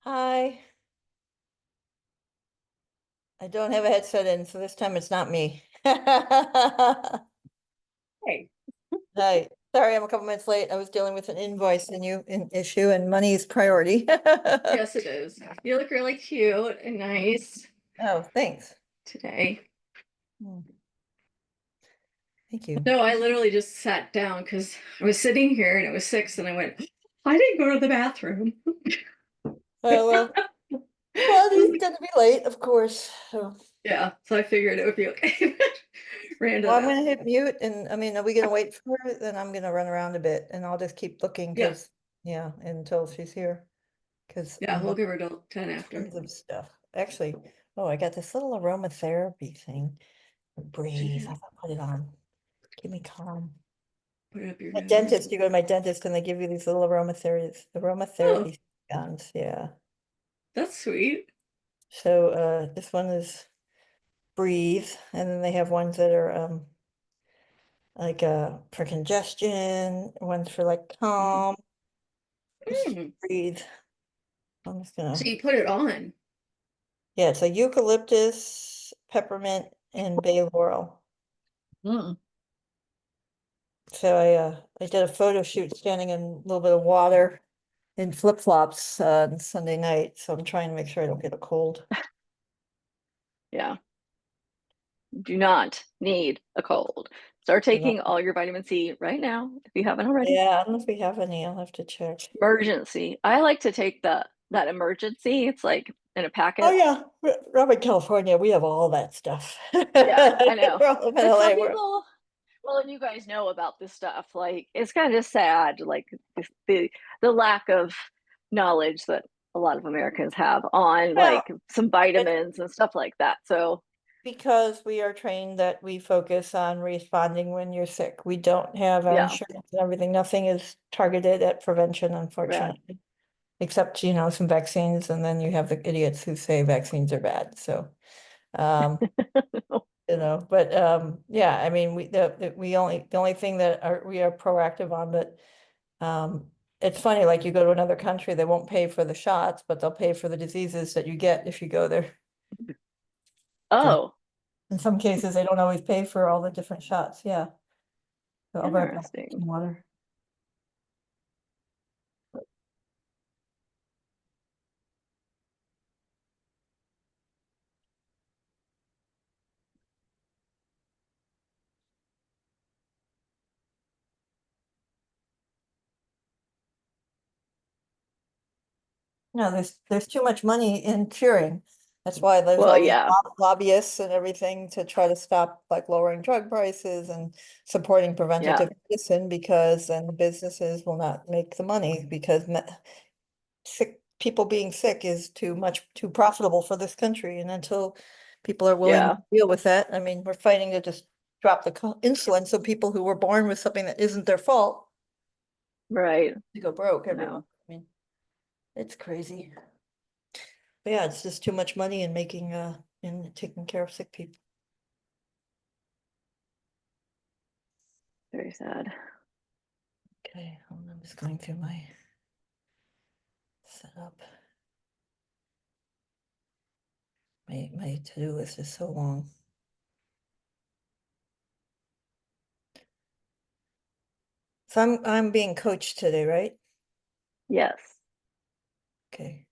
Hi. I don't have a headset in, so this time it's not me. Hey, Hi. Sorry, I'm a couple minutes late. I was dealing with an invoice and an issue and money is priority. yes, it is. You look really cute and nice Oh, thanks. today. Hmm, Thank you. No, I literally just sat down because I was sitting here and it was 6 and I went, I didn't go to the bathroom. Well, well, it's gonna be late, of course. So, Yeah, so I figured it would be okay. Ran to the well, I'm gonna hit bathroom. mute and I mean, are we gonna wait for her? Then I'm gonna run around a bit and I'll just keep looking Yeah, because, yeah, until she's here. Because yeah, I'm we'll looking give her till 10 at after. tons of stuff. Actually, oh, I got this little aromatherapy thing. She Breathe. did I put it on. Keep me calm. put it up your My nose. dentist, you go to my dentist and they give you these little Oh, aromatherapy guns. Yeah. that's sweet. So this one is breathe, and then they have ones that are like for congestion, ones for like Mm. calm. This is Mm. breathe. I'm just So gonna, you put it on. yeah, it's a eucalyptus, peppermint, and bay laurel. Mm. So I did a photo shoot standing in a little bit of water in flip-flops on Sunday night, so I'm trying to make sure I don't get a cold. Yeah, do not need a cold. Start You know, taking all your vitamin C right now if you haven't already. yeah, I don't know if we have any. I'll have to check. Emergency. I like to take that emergency. It's like in a Oh packet. yeah, we're in California. We have all that stuff. Yeah, I know. We're all in But some LA. people, well, and you guys know about this stuff. Like it's kind of sad, like the lack of knowledge that a lot of Americans have on Well, like some it's vitamins and stuff like that. So because we are trained that we focus on responding when you're sick. We don't have our yeah, insurance and everything. Nothing is targeted at prevention, too bad. unfortunately, except, some vaccines, and then you have the idiots who say vaccines are bad. So, um, but yeah, I mean, the only thing that we are proactive on, but it's funny, like you go to another country, they won't pay for the shots, but they'll pay for the diseases that you get if you go there. So Oh, in some cases, they don't always pay for all the different shots. Yeah. So I'll write back interesting. some water. No, there's too much money in curing. That's why there's Well, all these yeah, lobbyists and everything to try to stop like lowering drug prices and supporting yeah, preventative medicine because then the businesses will not make the money because sick people being sick is too profitable for this country. And until people are willing yeah, to deal with that, I mean, we're fighting to just drop the insulin so people who were born with something that isn't their fault right. to go broke every No. month. I mean, it's crazy. But yeah, it's just too much money in making in taking care of sick people. Very sad. Okay, I'm just going through my setup. My to-do list is so long. So I'm being coached today, right? Yes. Okay.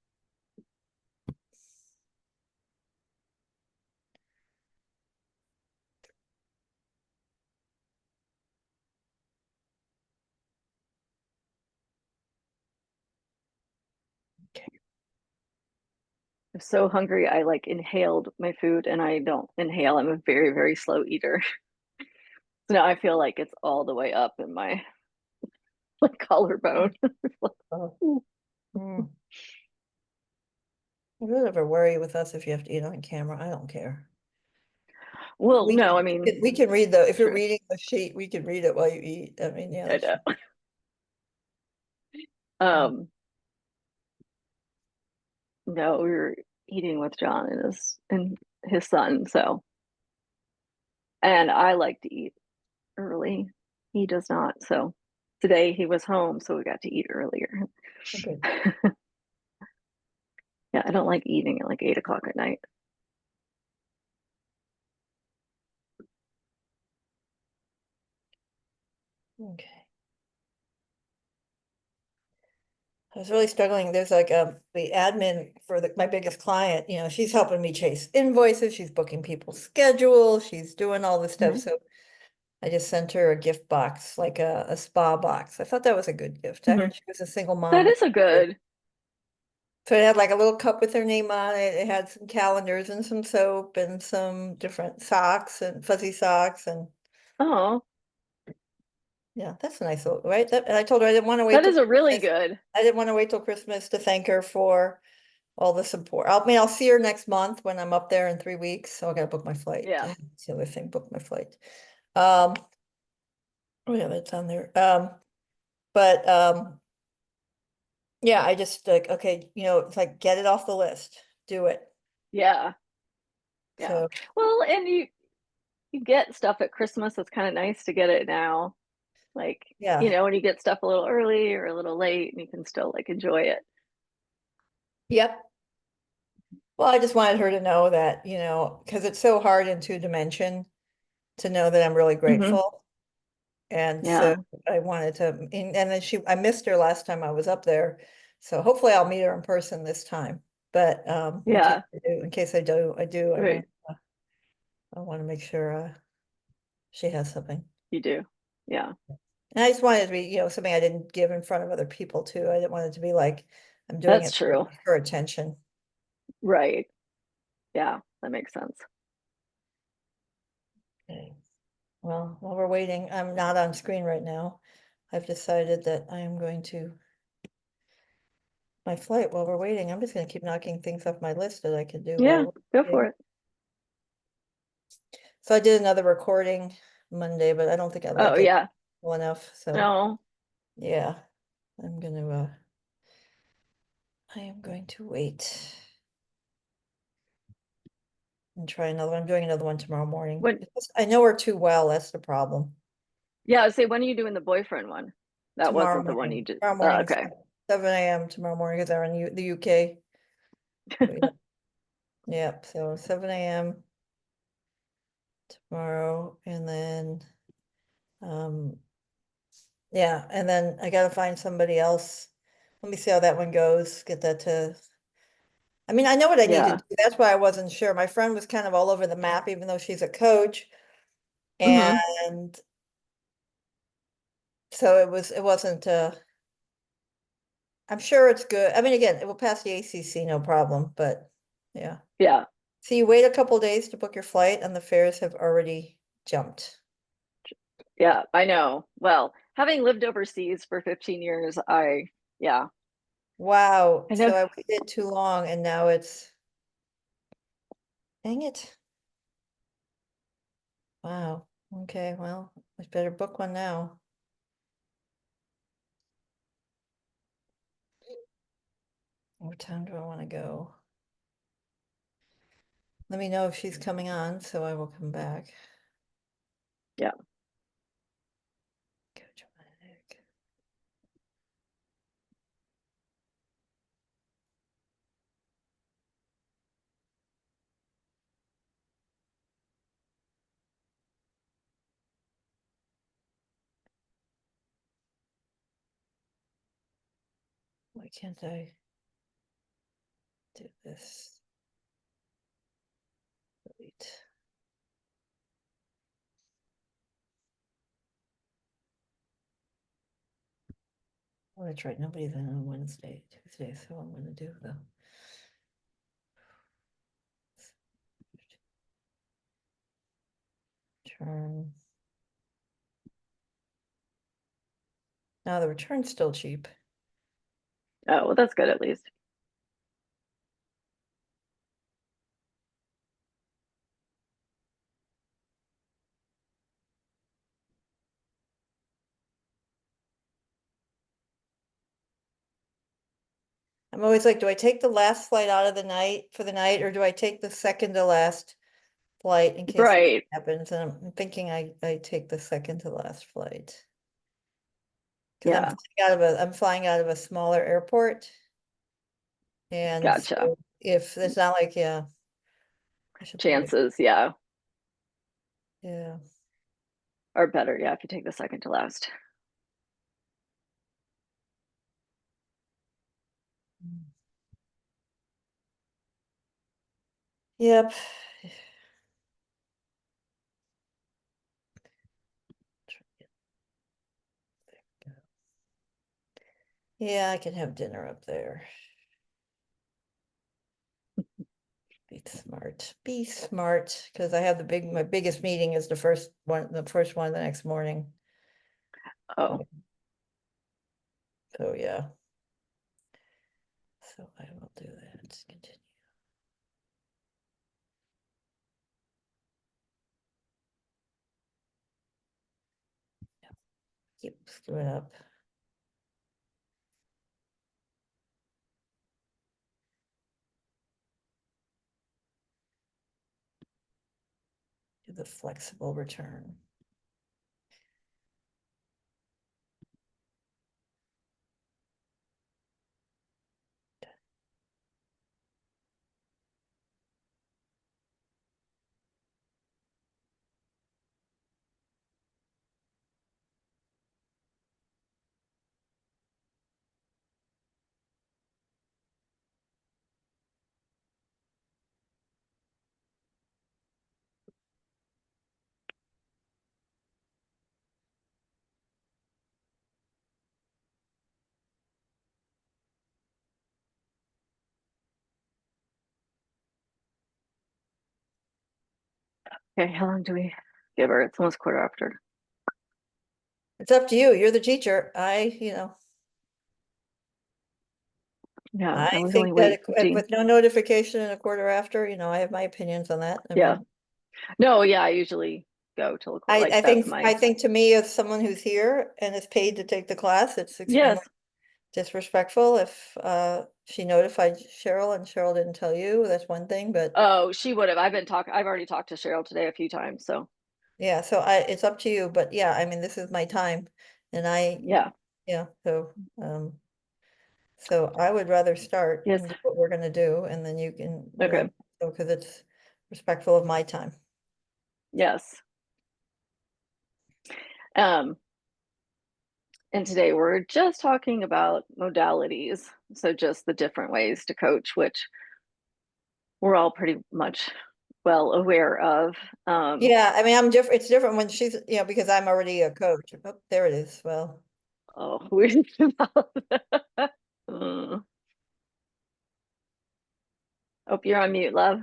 Okay. I'm so hungry. I like inhaled my food and I don't inhale. I'm a very, very slow eater. So now I feel like it's all the way up in my like collarbone. Oh. Hmm. You don't ever worry with us if you have to eat on camera. I don't care. Well, We no, can I mean, we can read the if you're true. reading the sheet, we can read it while you eat. I mean, yeah, I that's fine. know. Mm. No, we were eating with John and his son, so and I like to eat early. He does not. So today he was home, so we got to eat earlier. Okay. Yeah, I don't like eating at like 8 o'clock at night. Okay. I was really struggling. There's like the admin for my biggest client, she's helping me chase invoices, she's booking people's schedules, she's doing all this stuff. Mhm. So I just sent her a gift box, like a spa box. I thought that was a good gift. I Mhm. mean, she was a single mom, That but is a good. so it had like a little cup with her name on it. It had some calendars and some soap and some different socks and fuzzy socks and Oh, yeah, that's a nice little, right? And I told her I didn't want to wait that till is a really Christmas. good. I didn't want to wait till Christmas to thank her for all the support. I mean, I'll see her next month when I'm up there in 3 weeks. So I gotta book my flight. Yeah. That's the other thing, book my flight. Um, oh yeah, that's on there. But yeah, I just like, okay, it's like get it off the list, do it. Yeah. Yeah. So Well, and you get stuff at Christmas. It's kind of nice to get it now. Like, yeah, when you get stuff a little early or a little late and you can still like enjoy it. yep. Well, I just wanted her to know that, because it's so hard in 2 dimension to know that I'm really Hmm. grateful. And so Yeah. I wanted to, and then I missed her last time I was up there. So hopefully I'll meet her in person this time. But Yeah. in case I do, Right. I want to make sure she has something. You do. Yeah. And I just wanted it to be, something I didn't give in front of other people too. I didn't want it to be like I'm doing That's it true. for attention. Right. Yeah. That makes sense. Okay. Well, while we're waiting, I'm not on screen right now. I've decided that I am going to my flight while we're waiting. I'm just going to keep knocking things off my list that I can do while Yeah. we're Go for waiting. it. So I did another recording Monday, but I don't think I Oh, like it yeah. well enough. So No. yeah, I'm gonna I am going to wait and try another one. I'm doing another one tomorrow morning. When, I know her too well, that's the problem. yeah, say, when are you doing the boyfriend one? That wasn't the one you did. Tomorrow morning, Okay. 7 a.m. tomorrow morning because they're in the UK. So, yeah. Yep, so 7 a.m. tomorrow, and then yeah, and then I gotta find somebody else. Let me see how that one goes. Get that to I mean, I know what I need to Yeah. do. That's why I wasn't sure. My friend was kind of all over the map, even though she's a coach. Hmm. And so it wasn't I'm sure it's good. I mean, again, it will pass the ACC, no problem, but yeah. Yeah. So you wait a couple days to book your flight and the fares have already jumped. Yeah. I know. Well, having lived overseas for 15 years, yeah, Wow. I know. So I waited too long and now dang it. Wow. Okay, well, I better book one now. What time do I want to go? Let me know if she's coming on, so I will come back. Yeah. Coach Mike. Why can't I do this? Delete. Oh, that's right. Nobody's in on Wednesday, Tuesday, so I'm gonna do the return. Now the return's still cheap. Oh, well, that's good at least. I'm always like, do I take the last flight out of the night for the night, or do I take the second to last flight in case something Right. happens? And I'm thinking I take the second to last flight. Because Yeah. I'm flying out of a smaller airport. And Gotcha. so if it's not like, yeah, I should probably, Chances, yeah, yeah. are better. Yeah, if you take the second to last. Yep. Yeah, I can have dinner up there. Be smart, because I have my biggest meeting is the first one the next morning. Oh, So, yeah. So I will do that. Continue. Keep screwing up. Do the flexible return. okay. How long do we give her? It's almost quarter after. It's up to you. You're the teacher. Yeah, I I was think only that wait 15. with no notification and a quarter after, I have my opinions on that. I Yeah. mean, No, yeah, I usually go till a quarter. Like that's I my, think to me, as someone who's here and is paid to take the class, it's extremely yes. disrespectful if she notified Cheryl and Cheryl didn't tell you. That's one thing, but Oh, she would have. I've already talked to Cheryl today a few times. So yeah, so it's up to you. But yeah, I mean, this is my time, and yeah. yeah, um, so I would rather start Yes. and do what we're gonna do, and then you can, Okay. so because it's respectful of my time. Yes. Um, and today we're just talking about modalities. So just the different ways to coach, which we're all pretty much well aware of. Yeah, I mean, it's different when she's, because I'm already a coach. Oh, there it is. Well, Oh, we Mm. Oh, you're on mute, love.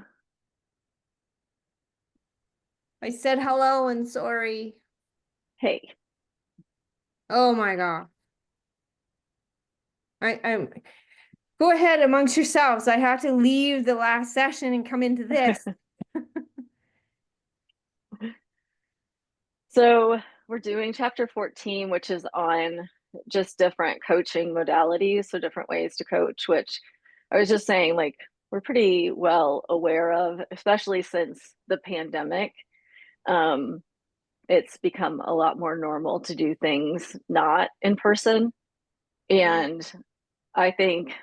I said hello and sorry. Hey. Oh my God. I'm go ahead amongst yourselves. I have to leave the last session and come into this. So we're doing chapter 14, which is on just different coaching modalities, so different ways to coach, which I was just saying, like, we're pretty well aware of, especially since the pandemic. Um, it's become a lot more normal to do things not in person. And I think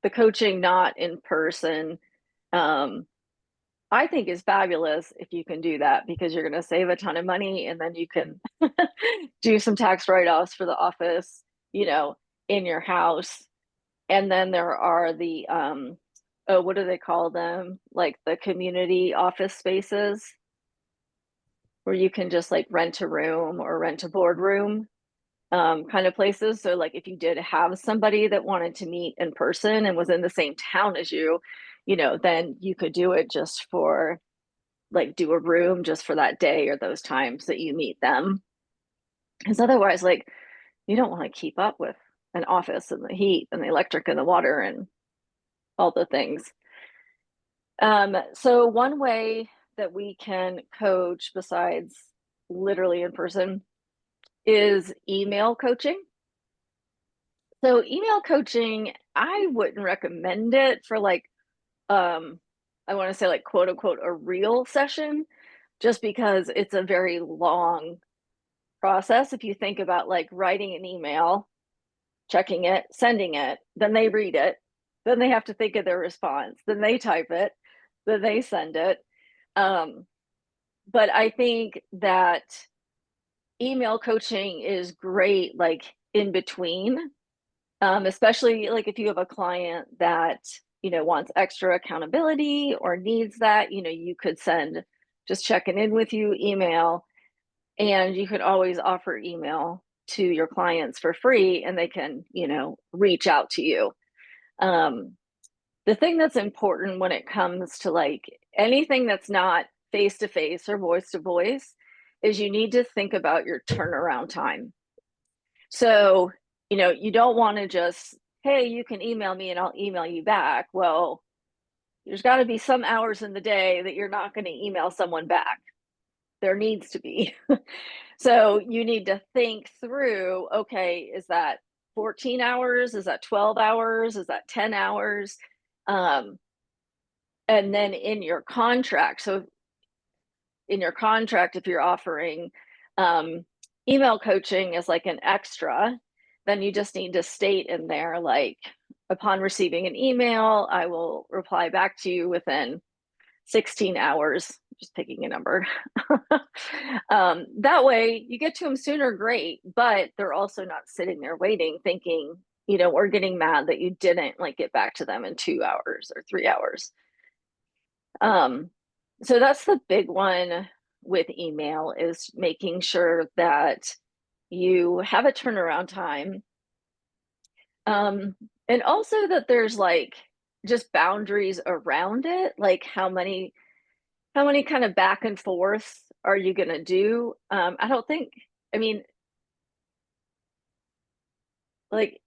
the coaching not in person, um, I think is fabulous if you can do that because you're going to save a ton of money and then you can do some tax write-offs for the office, you know, in your house. And then there are the oh, what do they call them? Like the community office spaces where you can just like rent a room or rent a boardroom kind of places. So like if you did have somebody that wanted to meet in person and was in the same town as you, then you could do it just for like do a room just for that day or those times that you meet them. Because otherwise, like, you don't want to keep up with an office and the heat and the electric and the water and all the things. So one way that we can coach besides literally in person is email coaching. So email coaching, I wouldn't recommend it for like I want to say like quote unquote a real session just because it's a very long process. If you think about like writing an email, checking it, sending it, then they read it, then they have to think of their response, then they type it, then they send it. But I think that email coaching is great, like in between, especially like if you have a client that, wants extra accountability or needs that, you could send just checking in with you email, and you could always offer email to your clients for free and they can, reach out to you. The thing that's important when it comes to like anything that's not face to face or voice to voice is you need to think about your turnaround time. So, you don't want to just, hey, you can email me and I'll email you back. Well, there's got to be some hours in the day that you're not going to email someone back. There needs to be. So you need to think through, okay, is that 14 hours? Is that 12 hours? Is that 10 hours? And then in your contract, so in your contract, if you're offering email coaching as like an extra, then you just need to state in there, like, upon receiving an email, I will reply back to you within 16 hours, just picking a number. That way you get to them sooner, great, but they're also not sitting there waiting, thinking, or getting mad that you didn't like get back to them in 2 hours or 3 hours. So that's the big one with email, is making sure that you have a turnaround time. And also that there's like just boundaries around it, like how many kind of back and forth are you going to do? I don't think, I mean, like,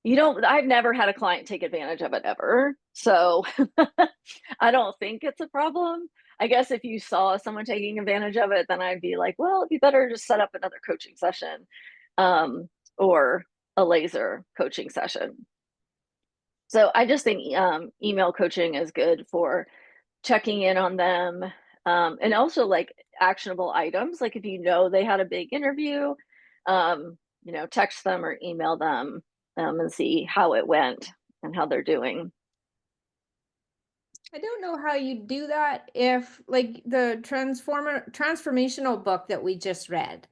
I've never had a client take advantage of it ever. So I don't think it's a problem. I guess if you saw someone taking advantage of it, then I'd be like, well, it'd be better to set up another coaching session, or a laser coaching session. So I just think email coaching is good for checking in on them, and also like actionable items. Like if they had a big interview, text them or email them, and see how it went and how they're doing. I don't know how you do that if like the transformational book that we just read.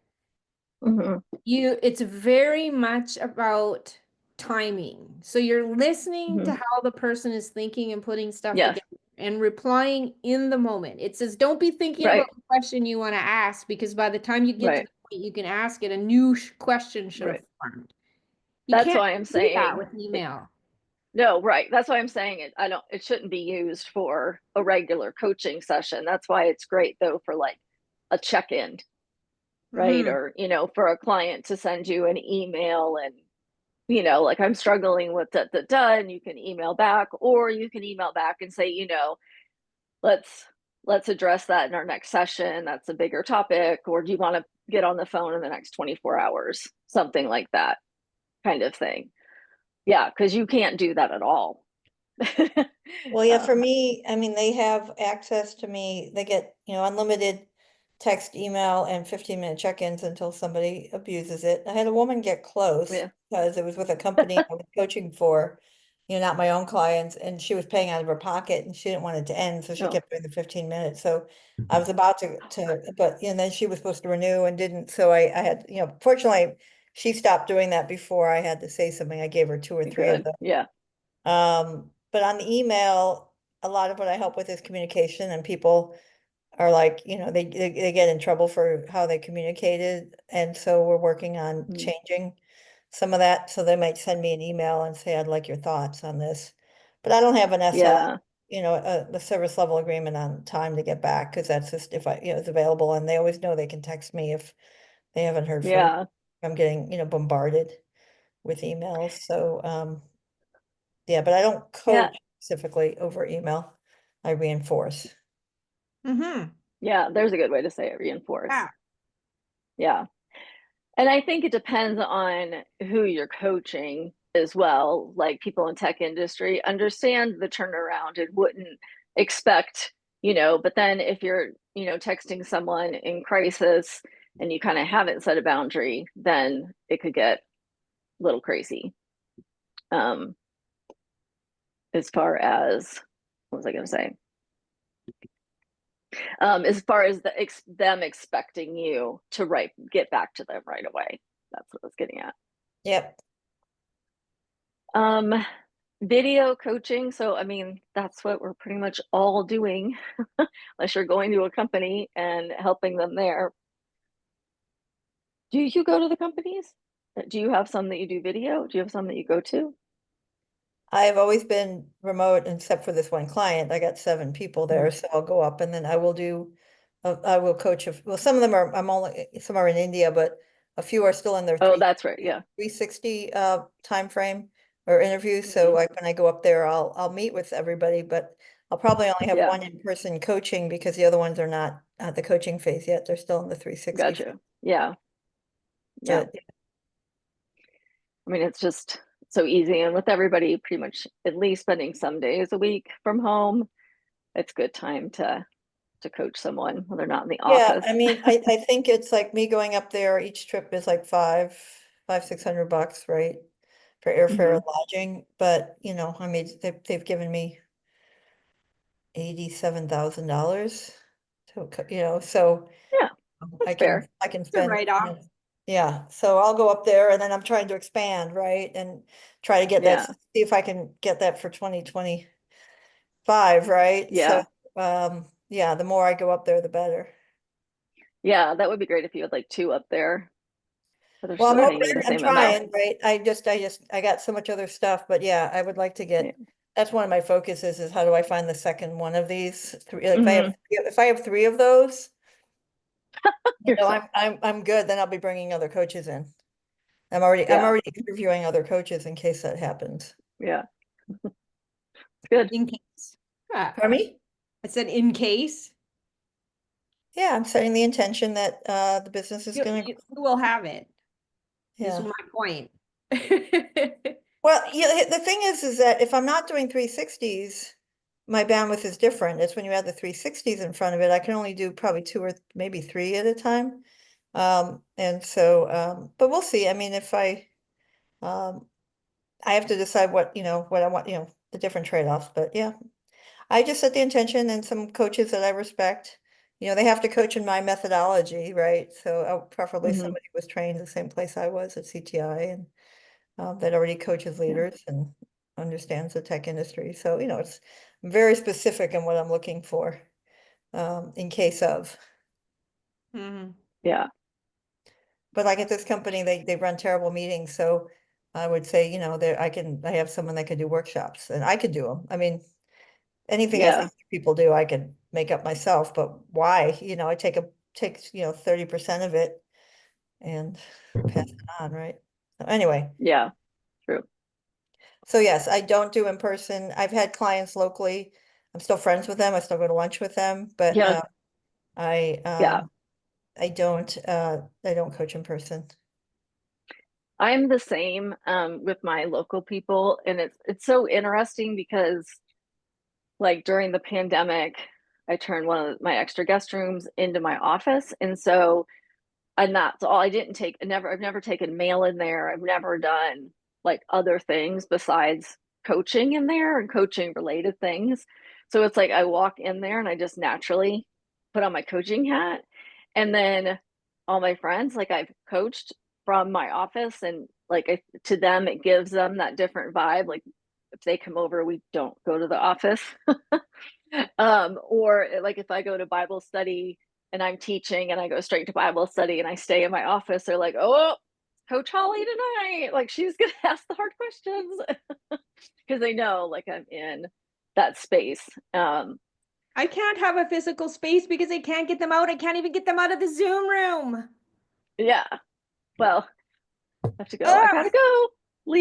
Mm-hmm. It's very much about timing. So you're listening Mm-hmm. to how the person is thinking and putting stuff Yes. together and replying in the moment. It says, don't be thinking Right. about the question you want to ask, because by the time you get to Right. the point you can ask it, a new question should have Right. formed. You That's can't why I'm do that saying with email. no, right. That's why I'm saying it shouldn't be used for a regular coaching session. That's why it's great though for like a check-in, right? Mhm. Or, for a client to send you an email and, like, I'm struggling with da da da, and you can email back, or you can email back and say, let's address that in our next session. That's a bigger topic. Or do you want to get on the phone in the next 24 hours? Something like that kind of thing. Yeah, because you can't do that at all. Well, yeah, for me, I mean, they have access to me. They get, unlimited text, email, and 15-minute check-ins until somebody abuses it. I had a woman get close Yeah. because it was with a company I was coaching for, not my own clients, and she was paying out of her pocket and she didn't want it to end, so she No. kept doing the 15 minutes. So I was about to, but then she was supposed to renew and didn't. So I had, fortunately, she stopped doing that before I had to say something. I gave her 2 or 3 of Good. them. Yeah. But on the email, a lot of what I help with is communication, and people are like, they get in trouble for how they communicated. And so we're working on Mm. changing some of that. So they might send me an email and say, I'd like your thoughts on this. But I don't have an SL, Yeah. the service level agreement on time to get back, because that's just if it's available, and they always know they can text me if they haven't heard from me. Yeah. I'm getting, bombarded with emails. So, yeah, but I don't Yeah. coach specifically over email. I reinforce. Mm-hmm. Yeah. There's a good way to say it, reinforce. Yeah. Yeah. And I think it depends on who you're coaching as well. Like people in tech industry understand the turnaround and wouldn't expect, but then if you're, texting someone in crisis and you kind of haven't set a boundary, then it could get a little crazy. Um, as far as, what was I going to say? As far as them expecting you to get back to them right away. That's what I was getting at. Yep. Video coaching. So, I mean, that's what we're pretty much all doing, unless you're going to a company and helping them there. Do you go to the companies? Do you have some that you do video? Do you have some that you go to? I've always been remote except for this one client. I got 7 people there, so I'll go up and then I will do, I will coach, well, some of them are, some are in India, but a few are still in their Oh, that's right. Yeah. 360 time frame or interview. So like when I go up there, I'll meet with everybody, but I'll probably only have Yeah. one in-person coaching because the other ones are not at the coaching phase yet. They're still in the 360. Gotcha. Yeah. Yeah. But I mean, it's just so easy. And with everybody pretty much at least spending some days a week from home, it's good time to coach someone when they're not in the yeah, office. I mean, I think it's like me going up there, each trip is like $600, right? For airfare and lodging, but you know, I mean, they've given me $87,000 to, you know, so Yeah, I that's can, fair. It's a spend, write-off. yeah, so I'll go up there and then I'm trying to expand, right? And try to get that, Yeah. see if I can get that for 2025, right? So, Yeah. yeah, the more I go up there, the better. Yeah, that would be great if you had like 2 up there, but they're Well, I'm still hoping, paying you the I'm same amount. trying, right? I got so much other stuff, but yeah, I would like to Yeah. get, that's one of my focuses is how do I find the second one of these three? Like Mhm. if I have 3 of those, you You're know, set. I'm good, then I'll be bringing other coaches in. I'm Yeah. already interviewing other coaches in case that happens. Yeah. It's good. In case. Ah, For me? I said in case. Yeah, I'm setting the intention that the business is You, gonna, you will have it. This is yeah. my point. Well, yeah, the thing is that if I'm not doing 360s, my bandwidth is different. It's when you add the 360s in front of it, I can only do probably 2 or maybe 3 at a time. And so, but we'll see. I mean, um, I have to decide what, you know, what I want, you know, the different trade-offs, but yeah. I just set the intention and some coaches that I respect, you know, they have to coach in my methodology, right? So preferably Mhm. somebody who was trained the same place I was at CTI and that already coaches Yeah. leaders and understands the tech industry. So, you know, it's very specific in what I'm looking for in case of. Mhm. Yeah. But like at this company, they run terrible meetings. So I would say, you know, I have someone that could do workshops and I could do them. I mean, anything I Yeah. think people do, I could make up myself, but why? You know, I take, you know, 30% of it and pass it on, right? So anyway. Yeah. True. So yes, I don't do in person. I've had clients locally. I'm still friends with them. I still go to lunch with them, but Yeah. I Yeah. I don't coach in person. I'm the same with my local people, and it's so interesting because like during the pandemic, I turned one of my extra guest rooms into my office, and so and that's all. I've never taken mail in there. I've never done like other things besides coaching in there and coaching related things. So it's like I walk in there and I just naturally put on my coaching hat. And then all my friends, like I've coached from my office, and like to them, it gives them that different vibe. Like if they come over, we don't go to the office. Or like if I go to Bible study and I'm teaching and I go straight to Bible study and I stay in my office, they're like, oh, Coach Holly tonight. Like she's going to ask the hard questions because they know like I'm in that space. I can't have a physical space because I can't get them out. I can't even get them out of the Zoom room. Yeah. Well, I have to go. I Ah, gotta go.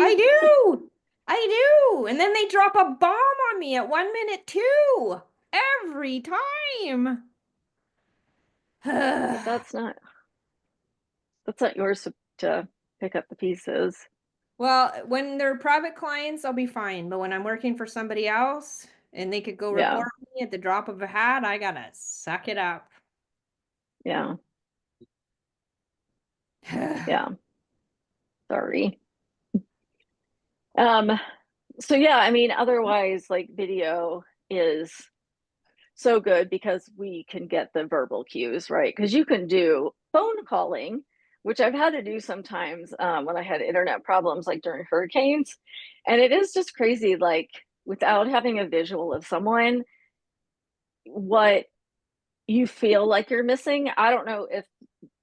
I Leave. do. I do. And then they drop a bomb on me at 1 minute too. Every time. But that's not yours to pick up the pieces. Well, when they're private clients, I'll be fine. But when I'm working for somebody else and they could go Yeah. report me at the drop of a hat, I gotta suck it up. Yeah. Yeah. Sorry. Um, So yeah, I mean, otherwise, like video is so good because we can get the verbal cues, right? Because you can do phone calling, which I've had to do sometimes when I had internet problems, like during hurricanes. And it is just crazy, like without having a visual of someone, what you feel like you're missing. I don't know if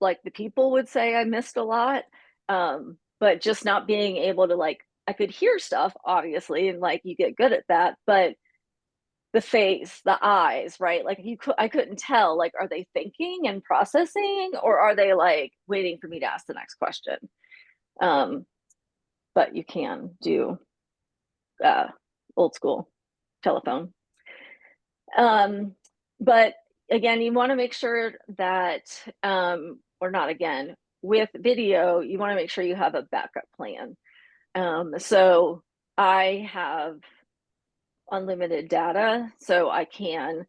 like the people would say I missed a lot, but just not being able to like, I could hear stuff obviously, and like you get good at that, but the face, the eyes, right? Like I couldn't tell, like, are they thinking and processing, or are they like waiting for me to ask the next question? Um, but you can do uh, old school telephone. Um, but again, you want to make sure that, or not again, with video, you want to make sure you have a backup plan. So I have unlimited data, so I can,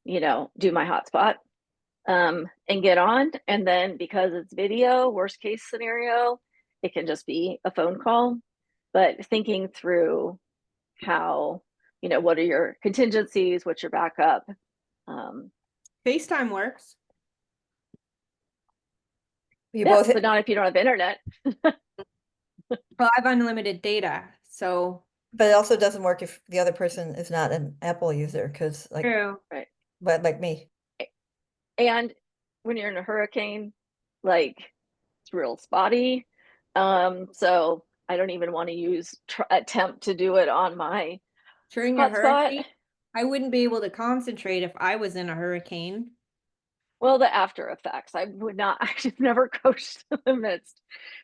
do my hotspot and get on. And then because it's video, worst case scenario, it can just be a phone call. But thinking through how, what are your contingencies, what's your backup? FaceTime works. You Yeah, both, but not if you don't have internet. Well, I have unlimited data, so but it also doesn't work if the other person is not an Apple user, because like, true. Right. but like me. And when you're in a hurricane, like it's real spotty. So I don't even want to attempt to do it on my During a hotspot. hurricane, I wouldn't be able to concentrate if I was in a hurricane. Well, the after effects, I would not, I've never coached in the midst.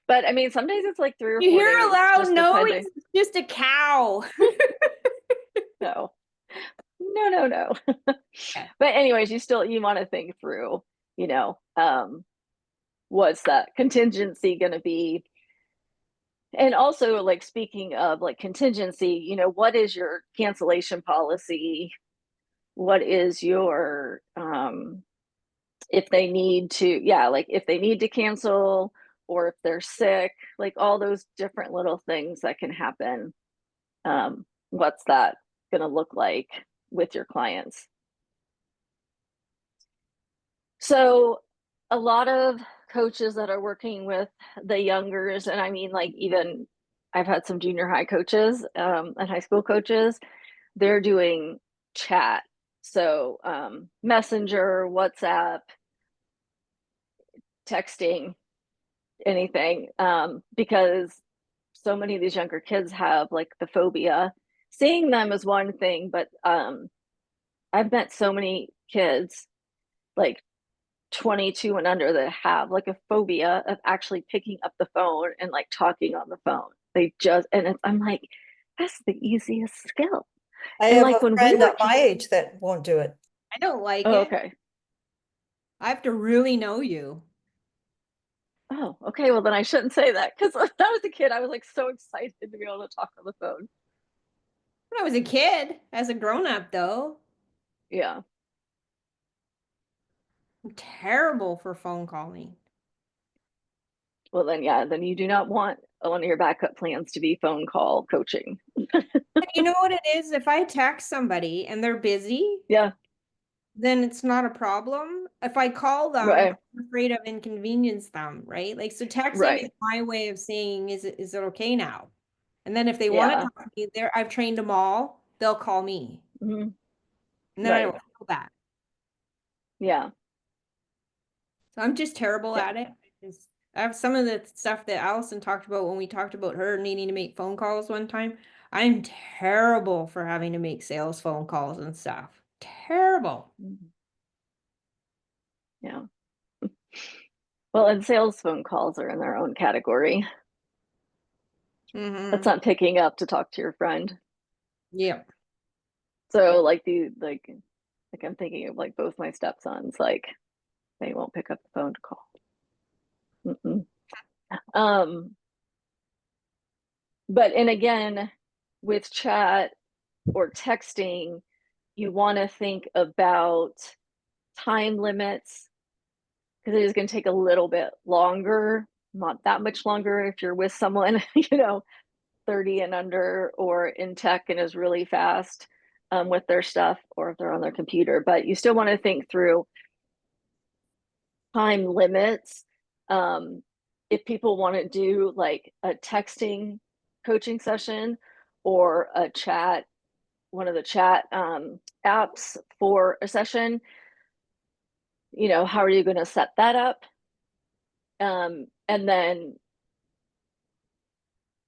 But I mean, some days it's like 3 or You 4 hear a days, loud just noise, depending. it's just a cow. No, no, no, no. Yeah. But anyways, you want to think through, what's that contingency going to be? And also, like, speaking of like contingency, what is your cancellation policy? What is your if they need to, yeah, like if they need to cancel, or if they're sick, like all those different little things that can happen. What's that going to look like with your clients? So a lot of coaches that are working with the youngers, and I mean, like, even I've had some junior high coaches and high school coaches, they're doing chat. So Messenger, WhatsApp, texting, anything, because so many of these younger kids have like the phobia. Seeing them is one thing, but I've met so many kids like 22 and under that have like a phobia of actually picking up the phone and like talking on the phone. I'm like, that's the easiest skill. I And have like a when we friend were at my age that won't do it. I don't like oh, it. okay. I have to really know you. Oh, okay. Well, then I shouldn't say that, because when I was a kid, I was like so excited to be able to talk on the phone. When I was a kid, as a grown-up though, Yeah. I'm terrible for phone calling. Well, then, yeah, then you do not want one of your backup plans to be phone call coaching. But you know what it is? If I text somebody and they're busy, Yeah. then it's not a problem. If I call them, Right. I'm afraid of inconvenience them, right? Like, so texting is Right. my way of saying, is it okay now? And then if they want to Yeah. talk to me, I've trained them all, they'll call me. Mhm. And then I Right. don't feel bad. Yeah. So I'm just terrible Yeah. at it. I have some of the stuff that Allison talked about when we talked about her needing to make phone calls one time. I'm terrible for having to make sales phone calls and stuff. Terrible. Mhm. Yeah. Well, and sales phone calls are in their own category. That's Mm-hmm. not picking up to talk to your friend. Yep. So like I'm thinking of like both my stepsons, like they won't pick up the phone to call. Mm-mm. Um, but and again, with chat or texting, you want to think about time limits, because it is going to take a little bit longer, not that much longer if you're with someone, you know, 30 and under or in tech and is really fast with their stuff, or if they're on their computer. But you still want to think through time limits. If people want to do like a texting coaching session or a chat, one of the chat apps for a session, you know, how are you going to set that up? And then,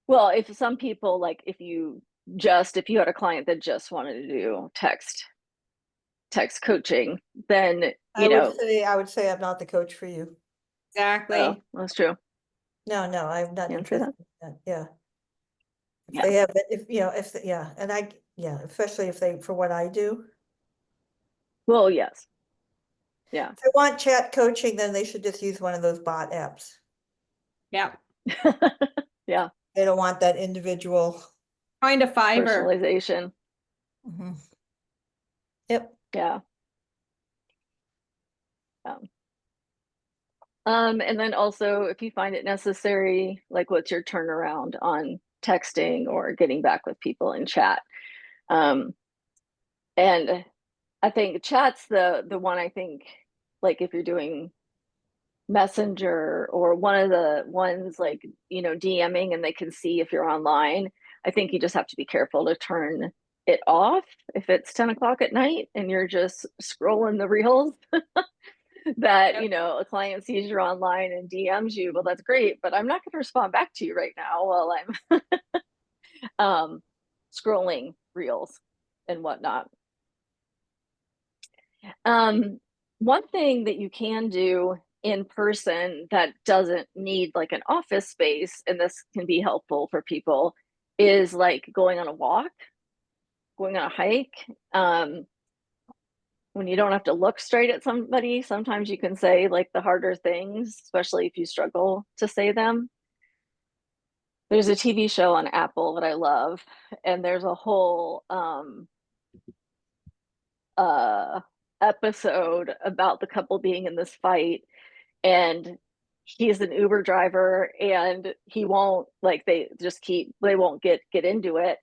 well, if some people, like if you had a client that just wanted to do text coaching, then, you know, I would say I'm not the coach for you. Exactly. oh, that's true. No, I'm not Yeah, true interested in that. Yeah. If Yeah. they have, yeah, and especially if they, for what I do. Well, yes. Yeah. If they want chat coaching, then they should just use one of those bot apps. Yeah. Yeah. They don't want that individual. Find a Fiverr. Personalization. Mhm. Yep. Yeah. And then also, if you find it necessary, like what's your turnaround on texting or getting back with people in chat? And I think chat's the one, I think, like if you're doing Messenger or one of the ones like, you know, DMing and they can see if you're online, I think you just have to be careful to turn it off if it's 10 o'clock at night and you're just scrolling the reels. That, Yep. you know, a client sees you're online and DMs you, well, that's great, but I'm not going to respond back to you right now while I'm scrolling reels and whatnot. One thing that you can do in person that doesn't need like an office space, and this can be helpful for people, is like going on a walk, going on a hike. When you don't have to look straight at somebody, sometimes you can say like the harder things, especially if you struggle to say them. There's a TV show on Apple that I love, and there's a whole uh episode about the couple being in this fight, and he's an Uber driver and he won't, like, they won't get into it.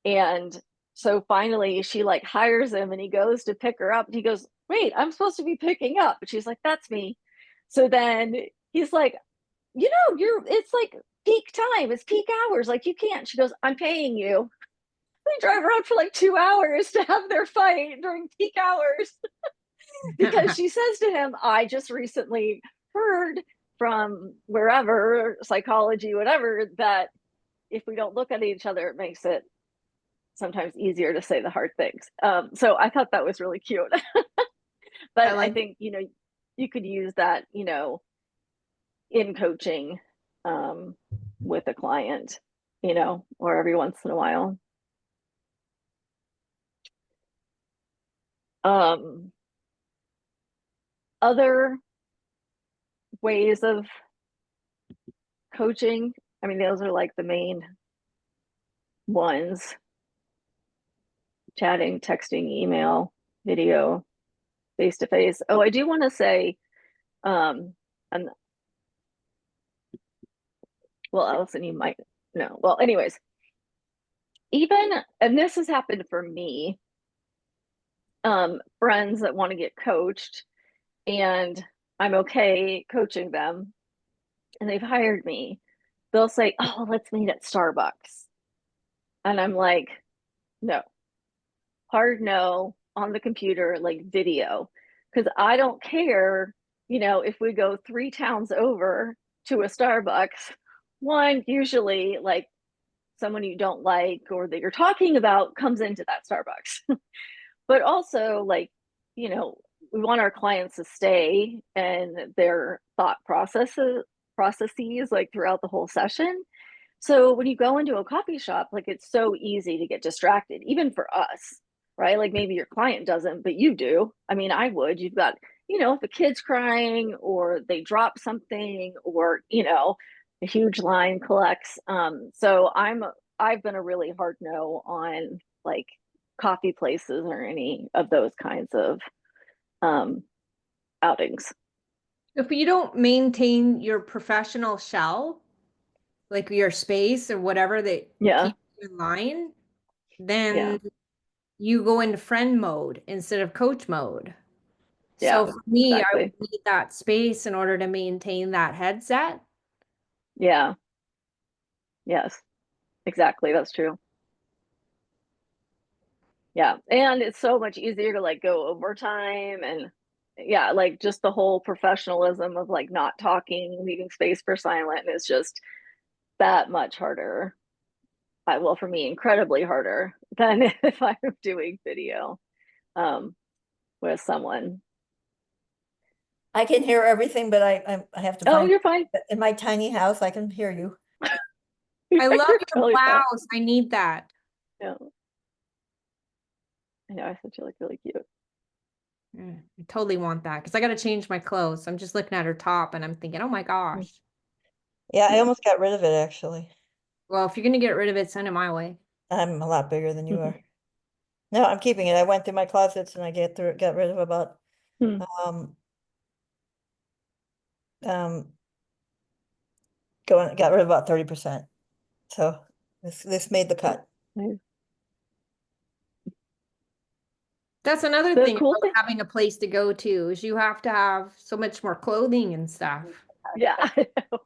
And so finally she like hires him and he goes to pick her up. And he goes, wait, I'm supposed to be picking up. And she's like, that's me. So then he's like, you know, it's like peak time. It's peak hours. Like you can't. She goes, I'm paying you. They drive around for like 2 hours to have their fight during peak hours because she says to him, I just recently heard from wherever, psychology, whatever, that if we don't look at each other, it makes it sometimes easier to say the hard things. So I thought that was really cute. But I think, you know, you could use that, you know, in coaching with a client, you know, or every once in a while. Other ways of coaching, I mean, those are like the main ones: chatting, texting, email, video, face to face. Oh, I do want to say, and well, Allison, you might know. Well, anyways, even, and this has happened for me, friends that want to get coached, and I'm okay coaching them, and they've hired me. They'll say, "Oh, let's meet at Starbucks," and I'm like, "No, hard no, on the computer, like video, because I don't care, you know, if we go 3 towns over to a Starbucks. One, usually like someone you don't like or that you're talking about comes into that Starbucks. But also, like, you know, we want our clients to stay and their thought processes like throughout the whole session. So when you go into a coffee shop, like it's so easy to get distracted, even for us, right? Like maybe your client doesn't, but you do. I mean, I would. You've got, you know, if a kid's crying or they drop something, or, you know, a huge line collects. So I've been a really hard no on like coffee places or any of those kinds of outings. If you don't maintain your professional shell, like your space or whatever that Yeah. keeps you in line, Yeah. then you go into friend mode instead of coach mode. Yeah. So for me, I Exactly. would need that space in order to maintain that headset. Yeah. Yes. Exactly. That's true. Yeah. And it's so much easier to like go overtime and yeah, like just the whole professionalism of like not talking, leaving space for silent is just that much harder. Well, for me, incredibly harder than if I'm doing video um, with someone. I can hear everything, but I have to Oh, find, you're fine. in my tiny house, I can hear you. I love You're your totally fine. blouse. I need that. Yeah. I know. I thought you look really cute. I totally want that because I got to change my clothes. I'm just looking at her top and I'm thinking, oh my gosh. Yeah, I Yeah. almost got rid of it, actually. Well, if you're going to get rid of it, send it my way. I'm a lot bigger than you are. No, I'm keeping it. I went through my closets and I got rid of about Hmm. um um got rid of about 30%. So this made the cut. Nice. That's another The thing cool about thing. having a place to go to is you have to have so much more clothing and stuff. Yeah. I know.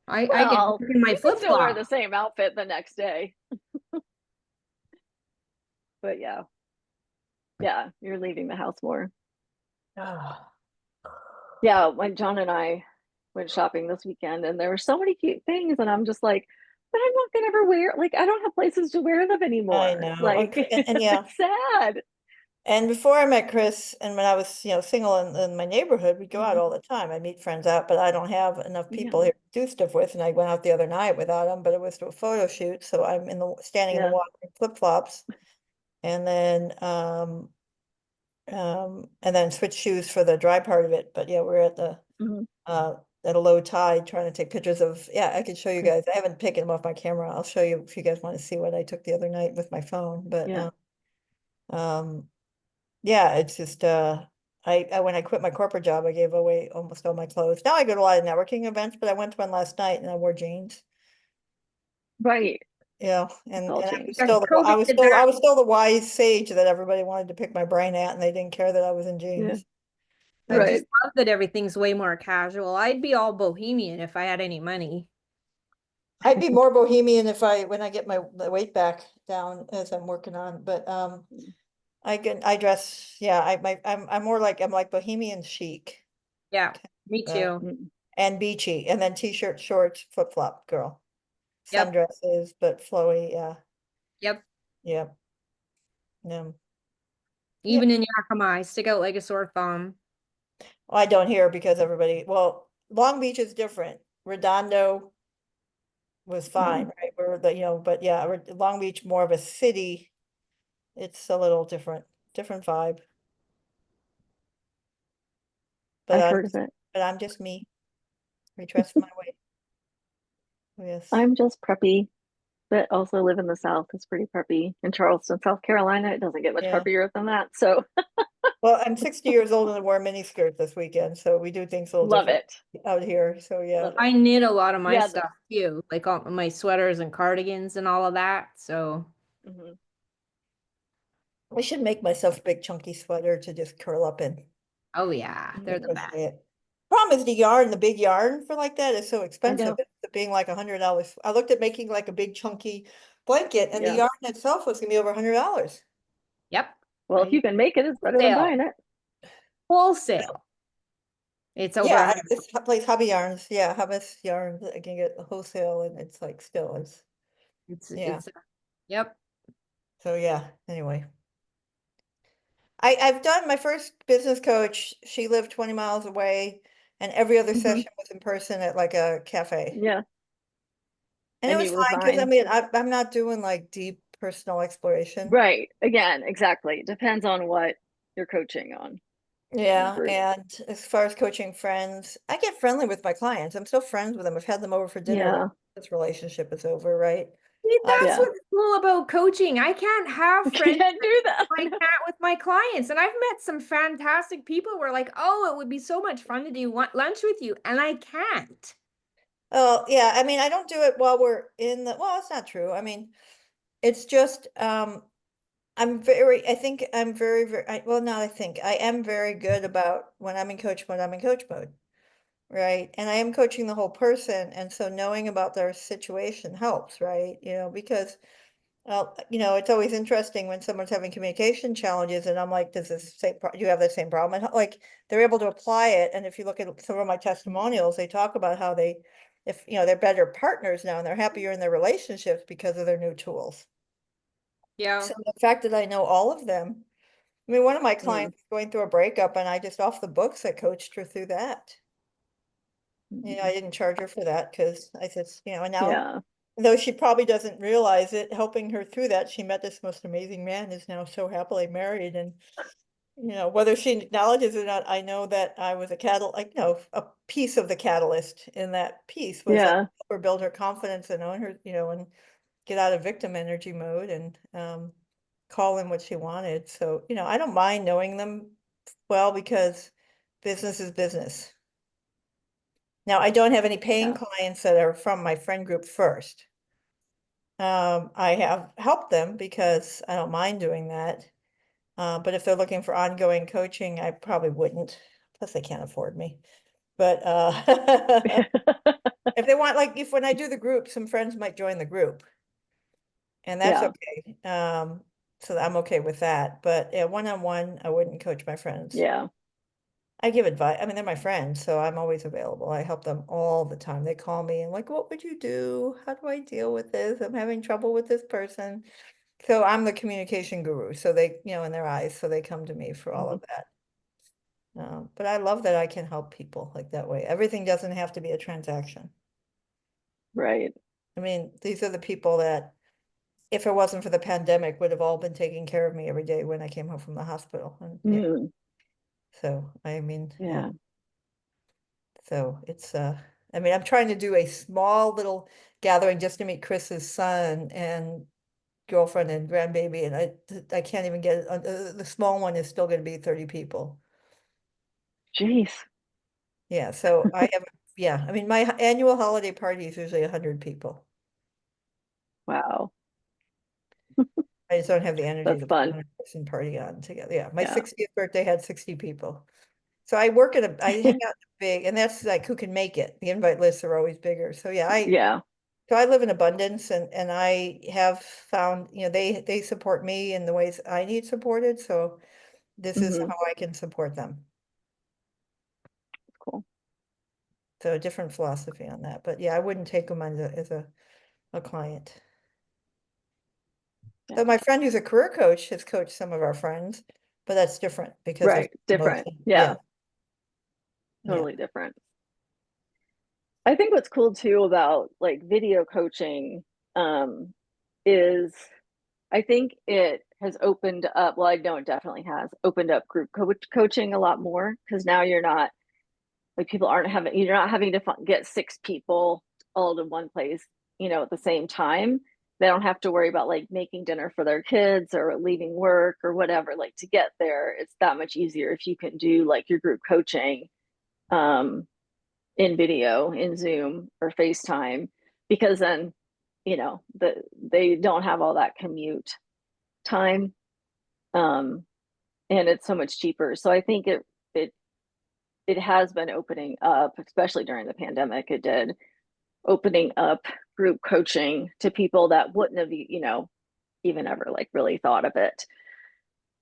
I get Well, in my you can still wear the flip-flop. same outfit the next day. But yeah. Yeah. You're leaving the house more. Ah, Yeah. When John and I went shopping this weekend and there were so many cute things. And I'm just like, but I'm not going to ever wear, like, I don't have places to wear them I anymore. know. Like, And yeah. it's sad. And before I met Chris, and when I was, single in my neighborhood, we'd go out Mhm. all the time. I meet friends out, but I don't have enough people Yeah. here to do stuff with. And I went out the other night without them, but it was to a photo shoot, so I'm standing in the Yeah. water in flip-flops, and then switch shoes for the dry part of it. But yeah, we're Mhm. at a low tide trying to take pictures of. Yeah, I could show you Good. guys. I haven't taken them off my camera. I'll show you if you guys want to see what I took the other night with my phone. But Yeah. um. Yeah, it's just I when I quit my corporate job, I gave away almost all my clothes. Now I go to a lot of networking events, but I went to one last night and I wore jeans. Right. It's And all I was changed. Because still COVID did that. I was still the wise sage that everybody wanted to pick my brain at, and they didn't care that I was in Yeah. jeans. I So just Right. love that everything's way more casual. I'd be all bohemian if I had any money. I'd be more bohemian if when I get my weight back down as I'm working on, but I dress, yeah, I'm like bohemian chic. Yeah, me Uh, too. Mm. and beachy, and then t-shirt, shorts, flip-flop girl. Yep, Sundresses, but flowy, yeah, yep. yeah, yeah. Even Yep. in Yakima, I stick out like a sore thumb. I don't hear because well, Long Beach is different. Redondo was fine, Mm. right? But yeah, Long Beach more of a city. It's a little different vibe. But I've heard of it. I'm just me. I dress my way. Yes. I'm just preppy, but also live in the South. It's pretty preppy. In Charleston, South Carolina, it doesn't get much Yeah. preppier than that. So Well, I'm 60 years old and I wore a mini skirt this weekend, so we do things a little love different it. out here. So yeah. Love it. I knit a lot of my Yeah. stuff too, like all my sweaters and cardigans and all of that. So, Mhm. I should make myself a big chunky sweater to just curl up in. oh yeah, they're the best. Crochet it. Problem is the big yarn for like that is so I expensive. know. It's being like $100. I looked at making like a big chunky blanket and the Yeah. yarn itself was gonna be over $100. Yep. Well, if you can make it, it's better than Wholesale. buying it. Wholesale. It's over Yeah, 100. this place Hobby Yarns, yeah, Hubby's Yarns, I can get wholesale and it's like still is, yeah. It's yep. So yeah, anyway. I've done my first business coach, she lived 20 miles away, and every other Mhm. session was in person at like a cafe. Yeah. And it And was you were fine because I fine. mean I'm not doing like deep personal exploration. Right. Again, exactly. Depends on what you're coaching on in the Yeah, group. and as far as coaching friends, I get friendly with my clients. I'm still friends with them. I've had them over for dinner when Yeah. this relationship is over, right? See, that's Yeah. what's cool about coaching. I can't have friends Can't do that. I can't with my clients. And I've met some fantastic people who are like, oh, it would be so much fun to do lunch with you. And I can't. Oh, yeah, I mean, I don't do it while we're in the, well, it's not true. I mean, it's just, I think I'm very, well, now I think I am very good about when I'm in coach mode, I'm in coach mode. Right. And I am coaching the whole person. And so knowing about their situation helps, right? Because, it's always interesting when someone's having communication challenges and I'm like, does this same, do you have the same problem? And like, they're able to apply it. And if you look at some of my testimonials, they talk about how if, they're better partners now and they're happier in their relationships because of their new tools. Yeah. So the fact that I know all of them, I mean, one of my Mm, clients is going through a breakup and I just off the books, I coached her through that. I didn't charge her for that because I said, and now, yeah. though she probably doesn't realize it, helping her through that, she met this most amazing man who's now so happily married. And, whether she acknowledges it or not, I know that I was a piece of the catalyst in that piece was that Yeah. help her build her confidence and own her, and get out of victim energy mode and call in what she wanted. So, I don't mind knowing them well because business is business. Now, I don't have any paying Yeah. clients that are from my friend group first. I have helped them because I don't mind doing that. But if they're looking for ongoing coaching, I probably wouldn't. Plus, they can't afford me. But if they want, like, if when I do the group, some friends might join the group, and that's Yeah. okay. So I'm okay with that. But yeah, one-on-one, I wouldn't coach my friends. Yeah. I give advice. I mean, they're my friends, so I'm always available. I help them all the time. They call me and like, what would you do? How do I deal with this? I'm having trouble with this person. So I'm the communication guru. So they, in their eyes, so they come to me for all Mhm. of that. But I love that I can help people like that way. Everything doesn't have to be a transaction. Right. I mean, these are the people that, if it wasn't for the pandemic, would have all been taking care of me every day when I came home from the hospital. And yeah, Mm, so I mean, yeah. yeah. So it's I mean, I'm trying to do a small little gathering just to meet Chris's son and girlfriend and grandbaby, and I can't even get the small one is still going to be 30 people. Jeez. Yeah, so I have yeah, I mean my annual holiday party is usually 100 people. Wow. I just don't have the energy That's to put a fun. 100-person party on together. Yeah, my Yeah. 60th birthday had 60 people. So I hang out big, and that's like who can make it. The invite lists are always bigger. So yeah, Yeah. so I live in abundance and I have found, they support me in the ways I need supported. So this is Hmm. how I can support them. Cool. So a different philosophy on that. But yeah, I wouldn't take them as a client. Yeah. So my friend who's a career coach has coached some of our friends, but that's different because there's Right. Different. emotion. Yeah. Yeah. Yeah. Totally different. I think what's cool too about like video coaching is I think it has opened up, well, I know it definitely has opened up group coaching a lot more because now you're not like you're not having to get six people all to one place, at the same time. They don't have to worry about like making dinner for their kids or leaving work or whatever. Like to get there, it's that much easier if you can do like your group coaching um, in video, in Zoom or FaceTime, because then, they don't have all that commute time. Um, and it's so much cheaper. So I think it it has been opening up, especially during the pandemic. It did opening up group coaching to people that wouldn't have, even ever like really thought of it.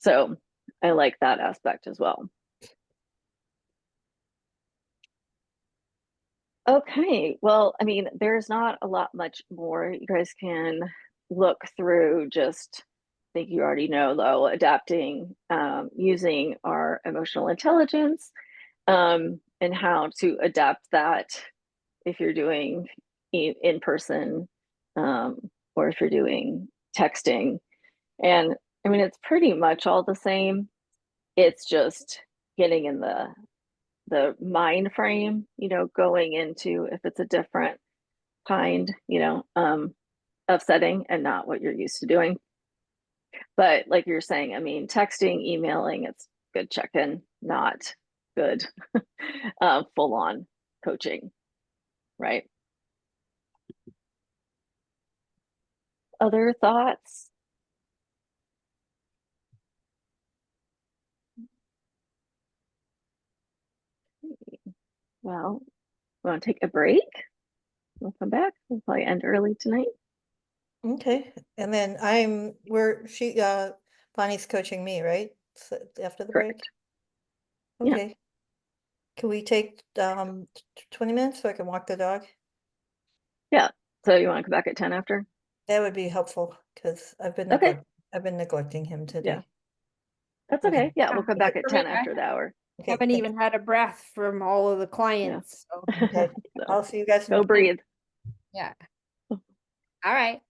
So I like that aspect as well. Okay, well, I mean, there's not a lot much more you guys can look through. Just I think you already know though, adapting using our emotional intelligence and how to adapt that if you're doing in person or if you're doing texting. And I mean, it's pretty much all the same. It's just getting in the mind frame, going into if it's a different kind, of setting and not what you're used to doing. But like you're saying, I mean, texting, emailing, it's good check in, not good full on coaching, right? other thoughts? Well, want to take a break? We'll come back. We'll probably end early tonight. Okay, and then Bonnie's coaching me, right? So after the break? Correct. Yeah. Okay. Can we take 20 minutes so I can walk the dog? Yeah. So you want to come back at 10 after? That would be helpful because Okay. I've been neglecting him today. That's Okay. okay. Yeah, Yeah, we'll come yeah, back at for me, 10 after the hour. Okay, haven't thank even had a breath from all of the Yeah. clients, so, you. Okay, So I'll see you guys in go breathe. yeah. All right.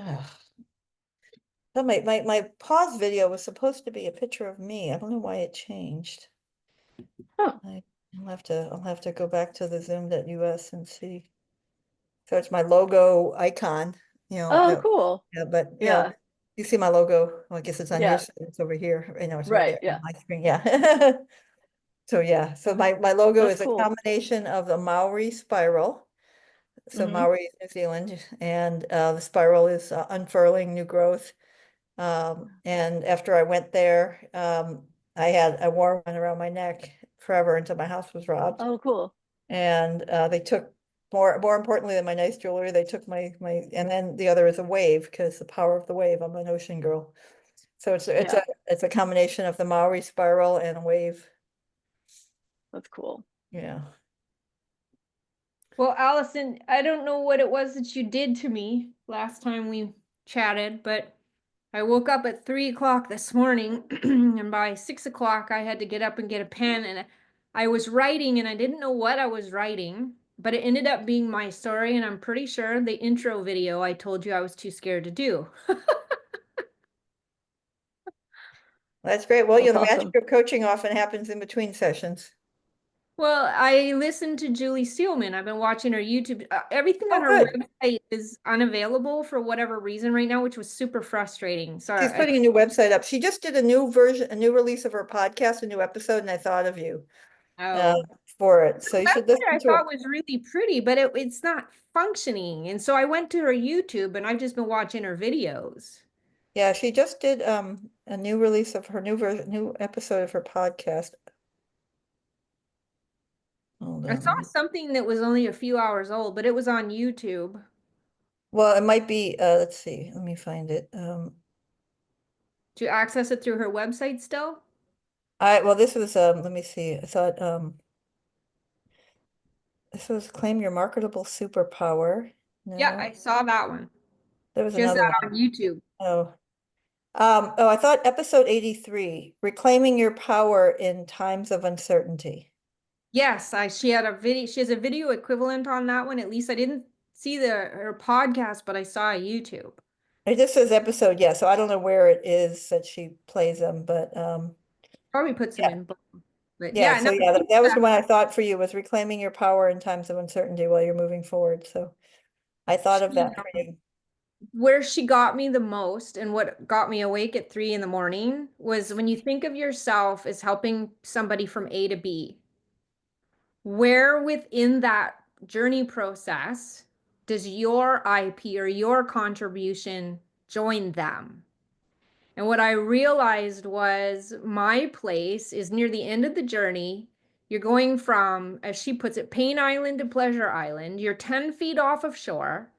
Ugh. So my pause video was supposed to be a picture of me. I don't know why it changed. Oh, I'll have to go back to the Zoom.us and see. So it's my logo icon, oh, cool. yeah, but Yeah, you see my logo. Well, I guess it's on your yeah, side. It's over here. I know it's right right. there on Yeah, my screen. Yeah. So yeah, so my logo that's is a cool. combination of the Maori spiral. So Hmm. Maori is New Zealand, and the spiral is unfurling, new growth. And after I went there, I wore one around my neck forever until my house was robbed. Oh, cool. And they took more importantly than my nice jewelry, they took my and then the other is a wave because the power of the wave. I'm an ocean girl. So Yeah, it's a combination of the Maori spiral and a wave. that's cool. Yeah. Well, Allison, I don't know what it was that you did to me last time we chatted, but I woke up at 3 o'clock this morning, and by 6 o'clock, I had to get up and get a pen, and I was writing, and I didn't know what I was writing, but it ended up being my story, and I'm pretty sure the intro video I told you I was too scared to do. That's great. Well, That's the magic awesome. of coaching often happens in between sessions. Well, I listened to Julie Steelman. I've been watching her YouTube. Everything on Oh, her good. website is unavailable for whatever reason right now, which was super frustrating. She's Sorry. putting a new website up. She just did a new version, a new release of her podcast, a new episode, and I thought of you uh, Oh, for it. So you should website listen I to it. thought was really pretty, but it's not functioning. And so I went to her YouTube and I've just been watching her videos. Yeah, she just did a new release of her new episode of her podcast. Hold I on, saw something that was only a few hours old, but it was on YouTube. well, it might be let's see, let me find it. Do you access it through her website still? This was let me see. I thought this was Claim Your Marketable Superpower. Yeah, No, I saw that one. there was She has another that one. on YouTube. Oh. I thought episode 83, Reclaiming Your Power in Times of Uncertainty. Yes, she had a video, she has a video equivalent on that one. At least I didn't see her podcast, but I saw a YouTube. It just says episode, yeah, so I don't know where it is that she plays them, but Probably puts them yeah, in both. But yeah, yeah, so no, yeah, that was the one I thought for you was reclaiming your power in times of uncertainty while you're moving forward. So I thought of she, that for you. where she got me the most and what got me awake at 3 in the morning was when you think of yourself as helping somebody from A to B, where within that journey process does your IP or your contribution join them? And what I realized was my place is near the end of the journey. You're going from, as she puts it, Pain Island to Pleasure Island. You're 10 feet off of shore.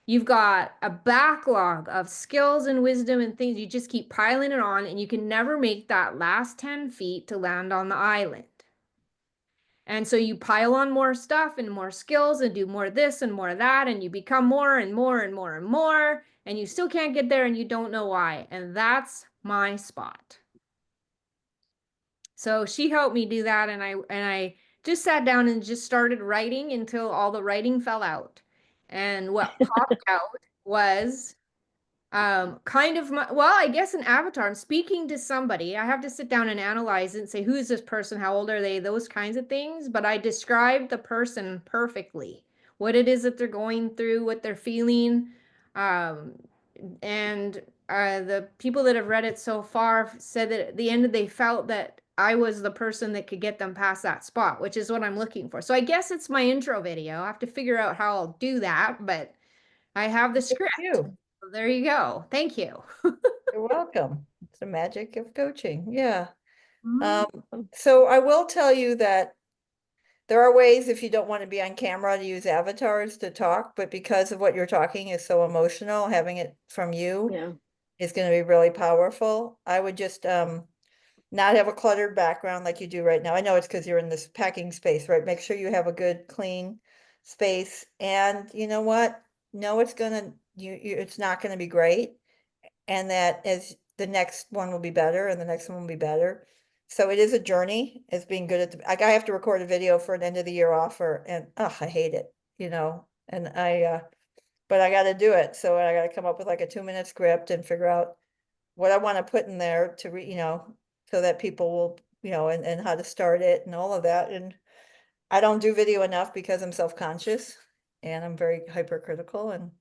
You've got a backlog of skills and wisdom and things. You just keep piling it on, and you can never make that last 10 feet to land on the island. And so you pile on more stuff and more skills and do more of this and more of that, and you become more and more and more and more, and you still can't get there and you don't know why. And that's my spot. So she helped me do that, and I just sat down and just started writing until all the writing fell out. And what popped out was kind of well, I guess an avatar. I'm speaking to somebody. I have to sit down and analyze it and say, who is this person? How old are they? Those kinds of things. But I described the person perfectly, what it is that they're going through, what they're feeling. Um, and the people that have read it so far said that at the end they felt that I was the person that could get them past that spot, which is what I'm looking for. So I guess it's my intro video. I have to figure out how I'll do that, but I have the Good for script. you. So there you go. Thank you. You're welcome. It's the magic of coaching. Yeah. Mhm. Um, so I will tell you that there are ways if you don't want to be on camera to use avatars to talk, but because of what you're talking is so emotional, having it from you Yeah. is going to be really powerful. I would just not have a cluttered background like you do right now. I know it's because you're in this packing space, right? Make sure you have a good, clean space. And you know what? No, it's gonna it's not gonna be great. And that as the next one will be better and the next one will be better. So it is a journey as being good at like I have to record a video for an end of the year offer and I hate it, And but I gotta do it. So I gotta come up with like a 2-minute script and figure out what I want to put in there to so that people will, and how to start it and all of that. And I don't do video enough because I'm self-conscious and I'm very hypercritical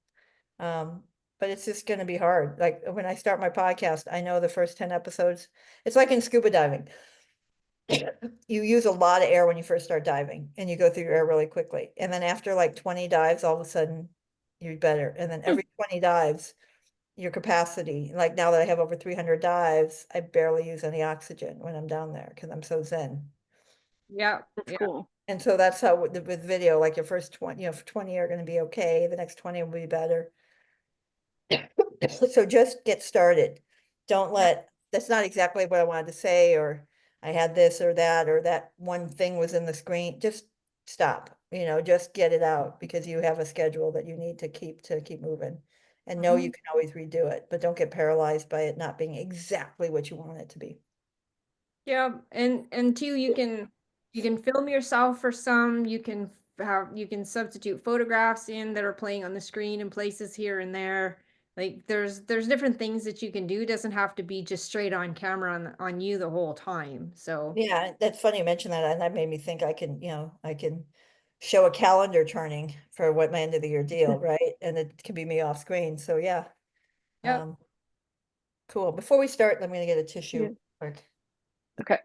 um, but it's just gonna be hard. Like when I start my podcast, I know the first 10 episodes, it's like in scuba diving. You use a lot of air when you first start diving and you go through your air really quickly. And then after like 20 dives, all of a sudden you're better. And then every 20 dives, your capacity, like now that I have over 300 dives, I barely use any oxygen when I'm down there because I'm so zen. Yeah. That's Yeah. cool. And so that's how with video, like your first 20, 20 are going to be okay. The next 20 will be better. So just get started. Don't that's not exactly what I wanted to say, or I had this or that one thing was in the screen. Just stop, just get it out because you have a schedule that you need to keep moving. And know you can always redo it, but don't get paralyzed by it not being exactly what you want it to be. Yeah, and two, you can film yourself for some, you can substitute photographs in that are playing on the screen in places here and there. Like there's different things that you can do. It doesn't have to be just straight on camera on you the whole time. So Yeah, that's funny you mentioned that, and that made me think I can show a calendar turning for what my end of the year deal, right? And it can be me off screen. So yeah. yep. Um, cool. Before we start, I'm gonna get a Yeah. tissue. Quick. Okay.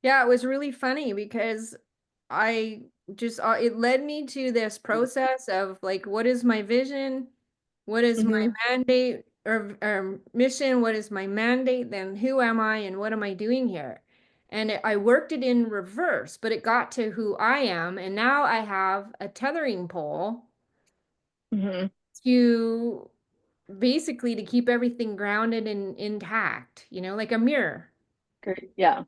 Yeah, it was really funny because I just it led me to this process of like, what is my vision? What is my mandate or mission? What is my mandate? Then who am I and what am I doing here? And I worked it in reverse, but it got to who I am. And now I have a tethering pole Mm-hmm. to basically to keep everything grounded and intact, like a mirror. Great. Yeah.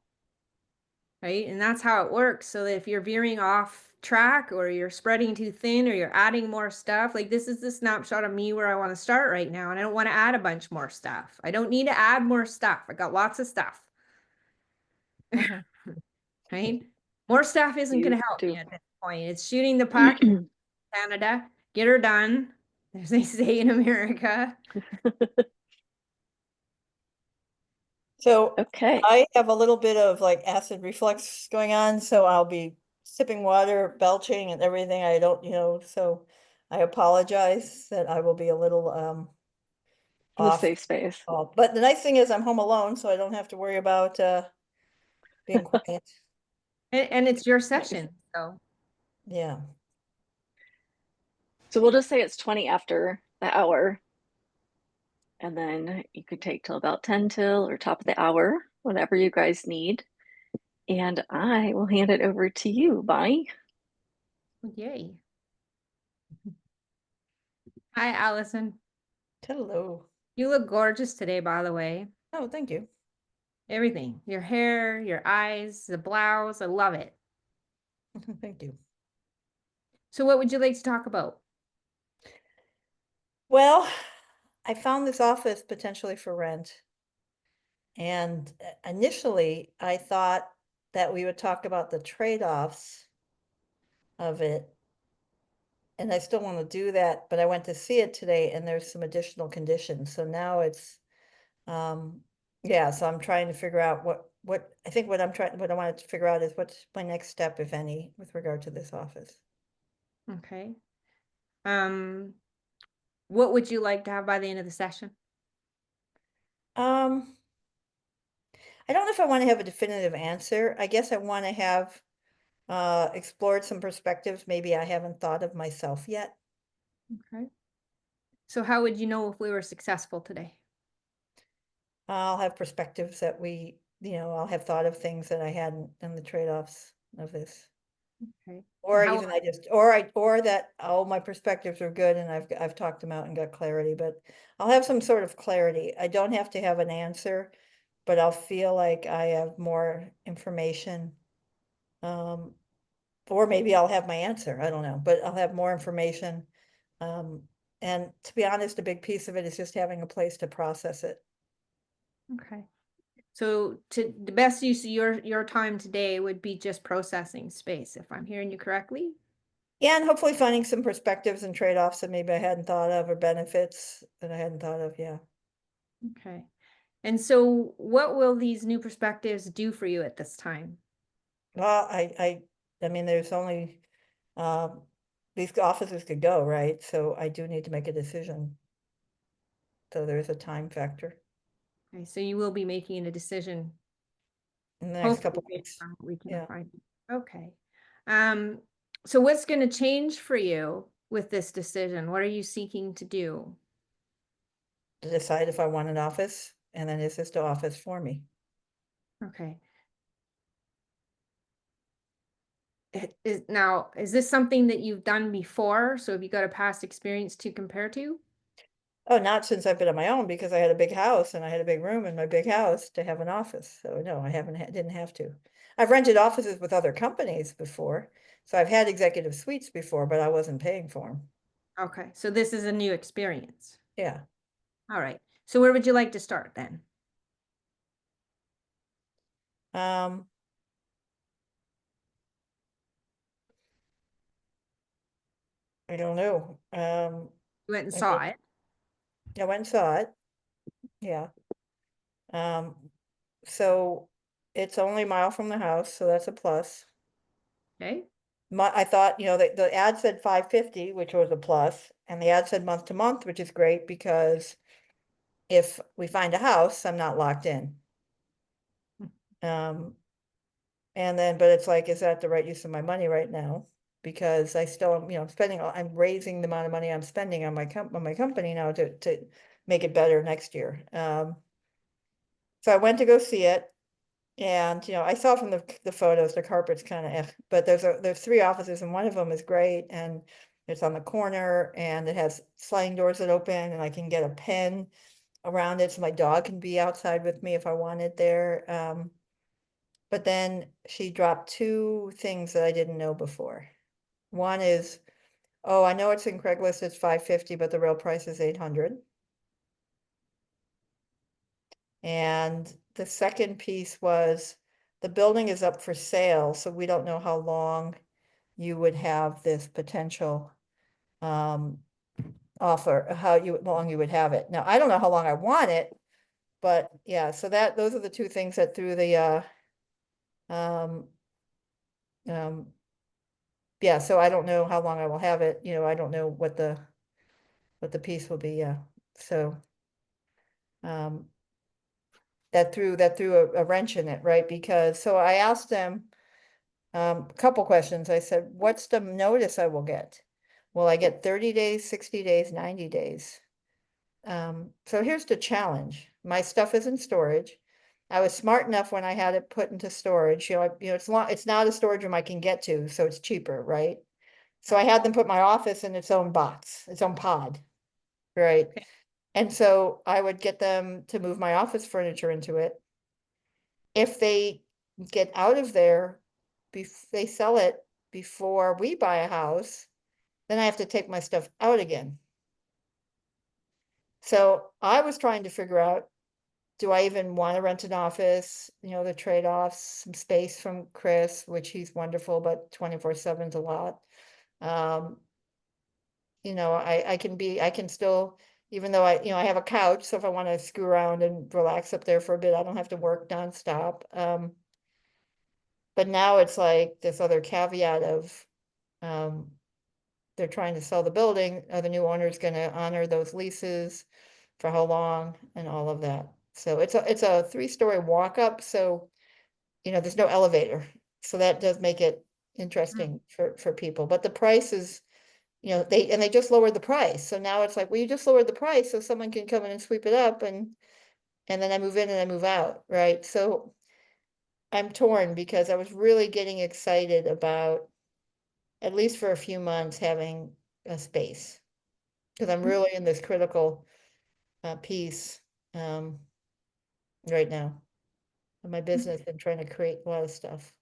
Right? And that's how it works. So that if you're veering off track or you're spreading too thin or you're adding more stuff, like this is the snapshot of me where I want to start right now. And I don't want to add a bunch more stuff. I don't need to add more stuff. I got lots of stuff, Mhm. right? More stuff isn't going You to help me do. at this point. It's shooting the puck in Canada, get her done, as they say in America. So Okay. I have a little bit of like acid reflux going on, so I'll be sipping water, belching and everything. I don't, so I apologize that I will be a little In the off. safe space. But the nice thing is I'm home alone, so I don't have to worry about being quiet. And it's your Nice. session. So, Yeah. So we'll just say it's 20 after the hour. And then you could take till about 10 till or top of the hour, whatever you guys need. And I will hand it over to you, Bonnie. yay. Hi, Allison. Hello. You look gorgeous today, by the way. Oh, thank you. Everything. Your hair, your eyes, the blouse. I love it. Thank you. So what would you like to talk about? Well, I found this office potentially for rent. And initially, I thought that we would talk about the trade-offs of it. And I still want to do that, but I went to see it today and there's some additional conditions. So now it's, um, yeah, so I'm trying to figure out I think what I wanted to figure out is what's my next step, if any, with regard to this office. Okay. Um, what would you like to have by the end of the session? Um, I don't know if I want to have a definitive answer. I guess I want to have explored some perspectives maybe I haven't thought of myself yet. Okay. So how would you know if we were successful today? I'll have perspectives that I'll have thought of things that I hadn't done the trade-offs of this. Okay. Or How, even or that all my perspectives are good and I've talked them out and got clarity, but I'll have some sort of clarity. I don't have to have an answer, but I'll feel like I have more information. Um, or maybe I'll have my answer. I don't know, but I'll have more information. Um, and to be honest, a big piece of it is just having a place to process it. okay. So to the best use of your time today would be just processing space, if I'm hearing you correctly. Yeah, and hopefully finding some perspectives and trade-offs that maybe I hadn't thought of, or benefits that I hadn't thought of, yeah. Okay. And so what will these new perspectives do for you at this time? Well, I mean, there's only, um, these offices could go, right? So I do need to make a decision. So there's a time factor Okay, so you will be making a decision, in the next hopefully couple based weeks. on what we can Yeah. find. Okay. Um, so what's going to change for you with this decision? What are you seeking to do? To decide if I want an office, and then is this the office for me? Okay. Now, is this something that you've done before? So have you got a past experience to compare to? Oh, not since I've been on my own, because I had a big house and I had a big room in my big house to have an office. So no, I haven't, didn't have to. I've rented offices with other companies before. So I've had executive suites before, but I wasn't paying for them. Okay, so this is a new experience. Yeah. All right. So where would you like to start then? Um, I don't know. You went and I saw mean, it. I went and saw it. Yeah. Um, so it's only a mile from the house, so that's a plus. Okay. I thought, the ad said 550, which was a plus, and the ad said month to month, which is great because if we find a house, I'm not locked in. Um, and then, but it's like, is that the right use of my money right now? Because I still am, I'm raising the amount of money I'm spending on my company now to make it better next year. So I went to go see it. And, I saw from the photos, the carpet's kind of, but there's 3 offices and one of them is great. And it's on the corner and it has sliding doors that open and I can get a pen around it. So my dog can be outside with me if I wanted there. But then she dropped 2 things that I didn't know before. One is, oh, I know it's in Craigslist, it's 550, but the real price is 800. And the second piece was the building is up for sale, so we don't know how long you would have this potential offer, long you would have it. Now, I don't know how long I want it, but yeah, so those are the 2 things that threw the um yeah, so I don't know how long I will have it, I don't know what the piece will be, yeah. So um that threw a wrench in it, right? Because so I asked them a couple questions. I said, what's the notice I will get? Will I get 30 days, 60 days, 90 days? So here's the challenge. My stuff is in storage. I was smart enough when I had it put into storage, it's not a storage room I can get to, so it's cheaper, right? So I had them put my office in its own box, its own pod, right? Okay. And so I would get them to move my office furniture into it. If they get out of there, they sell it before we buy a house, then I have to take my stuff out again. So I was trying to figure out, do I even want to rent an office? The trade-offs, some space from Chris, which he's wonderful, but 24/7's a lot. I can still, even though I have a couch, so if I want to screw around and relax up there for a bit, I don't have to work nonstop. But now it's like this other caveat of, um, they're trying to sell the building. Are the new owners gonna honor those leases? For how long and all of that. So it's a 3-story walk up, so, there's no elevator. So that does make it interesting for people, but the price is, they just lowered the price. So now it's like, well, you just lowered the price so someone can come in and sweep it up and then I move in and I move out, right? So I'm torn because I was really getting excited about, at least for a few months, having a space. Because I'm really in this critical piece right now of my business and trying to create a lot of stuff.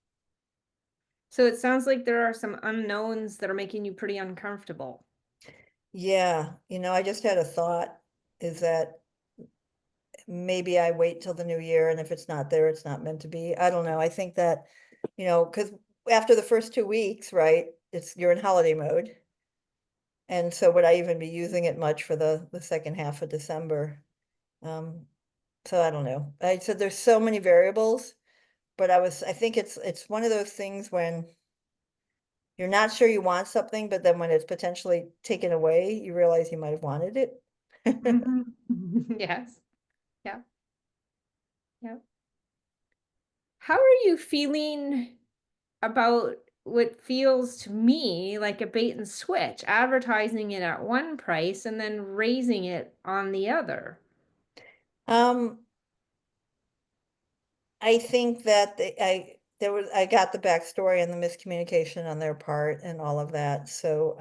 So it sounds like there are some unknowns that are making you pretty uncomfortable. Yeah, I just had a thought, is that maybe I wait till the new year, and if it's not there, it's not meant to be. I don't know. I think that, because after the first 2 weeks, right, you're in holiday mode. And so would I even be using it much for the second half of December? So I don't know. I said there's so many variables, but I think it's one of those things when you're not sure you want something, but then when it's potentially taken away, you realize you might have wanted it. Mhm. Yes. Yeah. Yeah. How are you feeling about what feels to me like a bait and switch, advertising it at one price and then raising it on the other? Um, I think that I got the backstory and the miscommunication on their part and all of that. So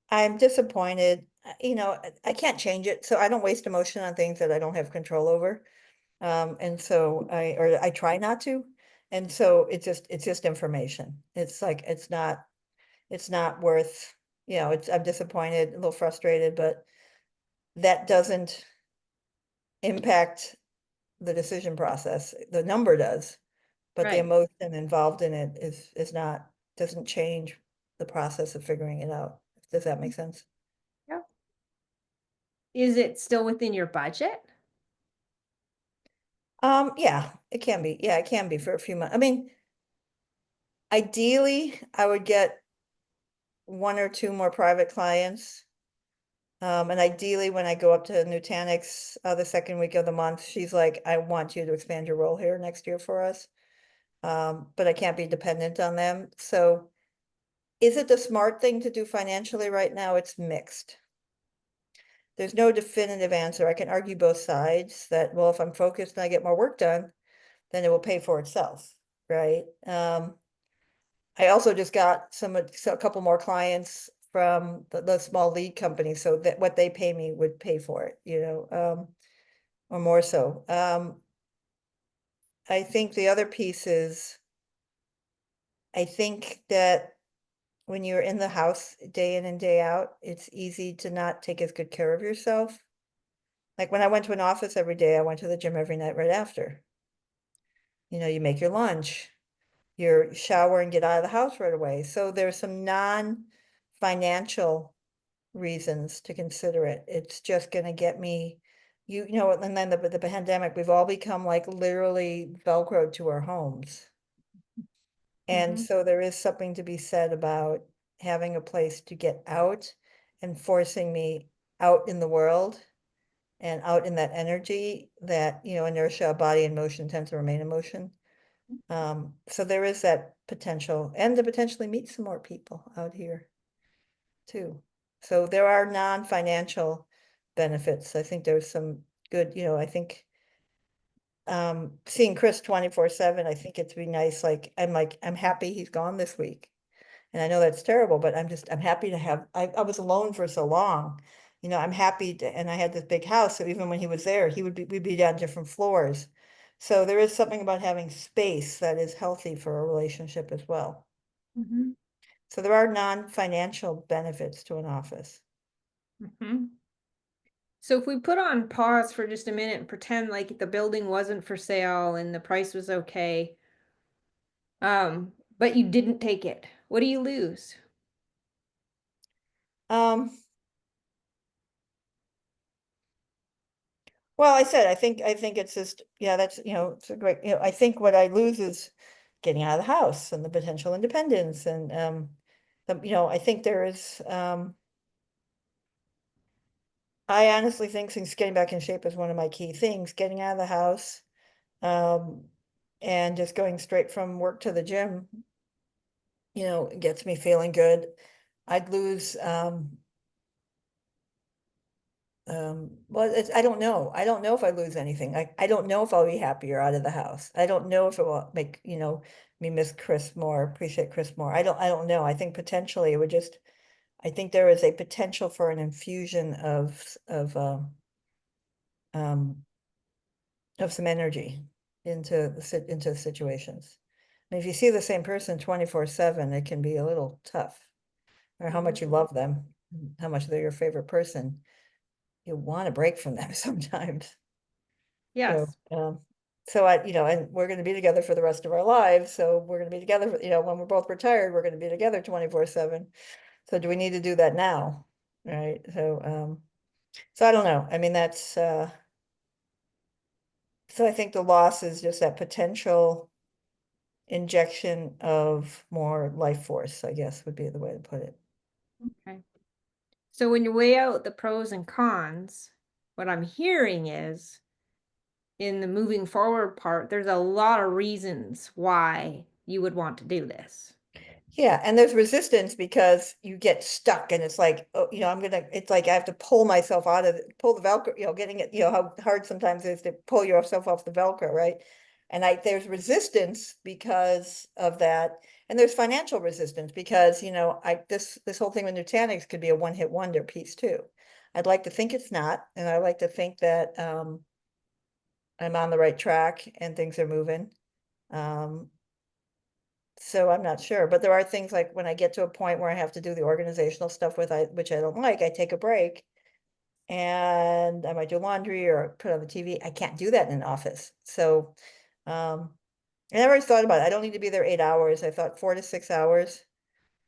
I'm disappointed. You know, I can't change it, so I don't waste emotion on things that I don't have control over. And so I try not to. And so it's just information. It's like it's not worth, I'm disappointed, a little frustrated, but that doesn't impact the decision process. The number does. But the Right. emotion involved in it is not, doesn't change the process of figuring it out. Does that make sense? Yeah. Is it still within your budget? Yeah, it can be. Yeah, it can be for a few months. I mean, ideally, I would get one or two more private clients. And ideally, when I go up to Nutanix, the second week of the month, she's like, I want you to expand your role here next year for us. But I can't be dependent on them. So is it the smart thing to do financially right now? It's mixed. There's no definitive answer. I can argue both sides that, well, if I'm focused and I get more work done, then it will pay for itself, right? I also just got a couple more clients from the small lead company, so that what they pay me would pay for it, or more so. I think the other piece is, I think that when you're in the house day in and day out, it's easy to not take as good care of yourself. Like when I went to an office every day, I went to the gym every night right after. You make your lunch, you shower and get out of the house right away. So there's some non-financial reasons to consider it. It's just gonna get me, and then the pandemic, we've all become like literally Velcroed to our homes. And Mhm. so there is something to be said about having a place to get out and forcing me out in the world and out in that energy that, inertia, body and motion tend to remain in motion. So there is that potential and to potentially meet some more people out here too. So there are non-financial benefits. I think there's some good, I think seeing Chris 24/7, I think it'd be nice. I'm happy he's gone this week. And I know that's terrible, but I'm happy to have, I was alone for so long. I'm happy to, and I had this big house, so even when he was there, we'd be down different floors. So there is something about having space that is healthy for a relationship as well. Mhm. So there are non-financial benefits to an office. Mhm. So if we put on pause for just a minute and pretend like the building wasn't for sale and the price was okay, but you didn't take it, what do you lose? Um, well, I think it's just, yeah, that's, it's a great, I think what I lose is getting out of the house and the potential independence and, I think there is, I honestly think things getting back in shape is one of my key things, getting out of the house, um, and just going straight from work to the gym, gets me feeling good. I'd lose, well, I don't know. I don't know if I lose anything. I don't know if I'll be happier out of the house. I don't know if it will make, me miss Chris more, appreciate Chris more. I don't know. I think potentially it would just, I think there is a potential for an infusion um, of some energy into situations. And if you see the same person 24/7, it can be a little tough. Or how much you love them, how much they're your favorite person. You want to break from them sometimes. So, Yes. So and we're gonna be together for the rest of our lives, so we're gonna be together, when we're both retired, we're gonna be together 24/7. So do we need to do that now? Right, so I don't know, I mean, that's, so I think the loss is just that potential injection of more life force, I guess would be the way to put it. Okay. So when you weigh out the pros and cons, what I'm hearing is in the moving forward part, there's a lot of reasons why you would want to do this. Yeah, and there's resistance because you get stuck and it's like, oh, it's like I have to pull myself out of pull the Velcro, getting it, how hard sometimes it is to pull yourself off the Velcro, right? And there's resistance because of that. And there's financial resistance because, this whole thing with Nutanix could be a one-hit wonder piece too. I'd like to think it's not, and I like to think that I'm on the right track and things are moving. So I'm not sure, but there are things like when I get to a point where I have to do the organizational stuff which I don't like, I take a break. And I might do laundry or put on the TV. I can't do that in an office. So I never thought about it. I don't need to be there 8 hours. I thought 4 to 6 hours.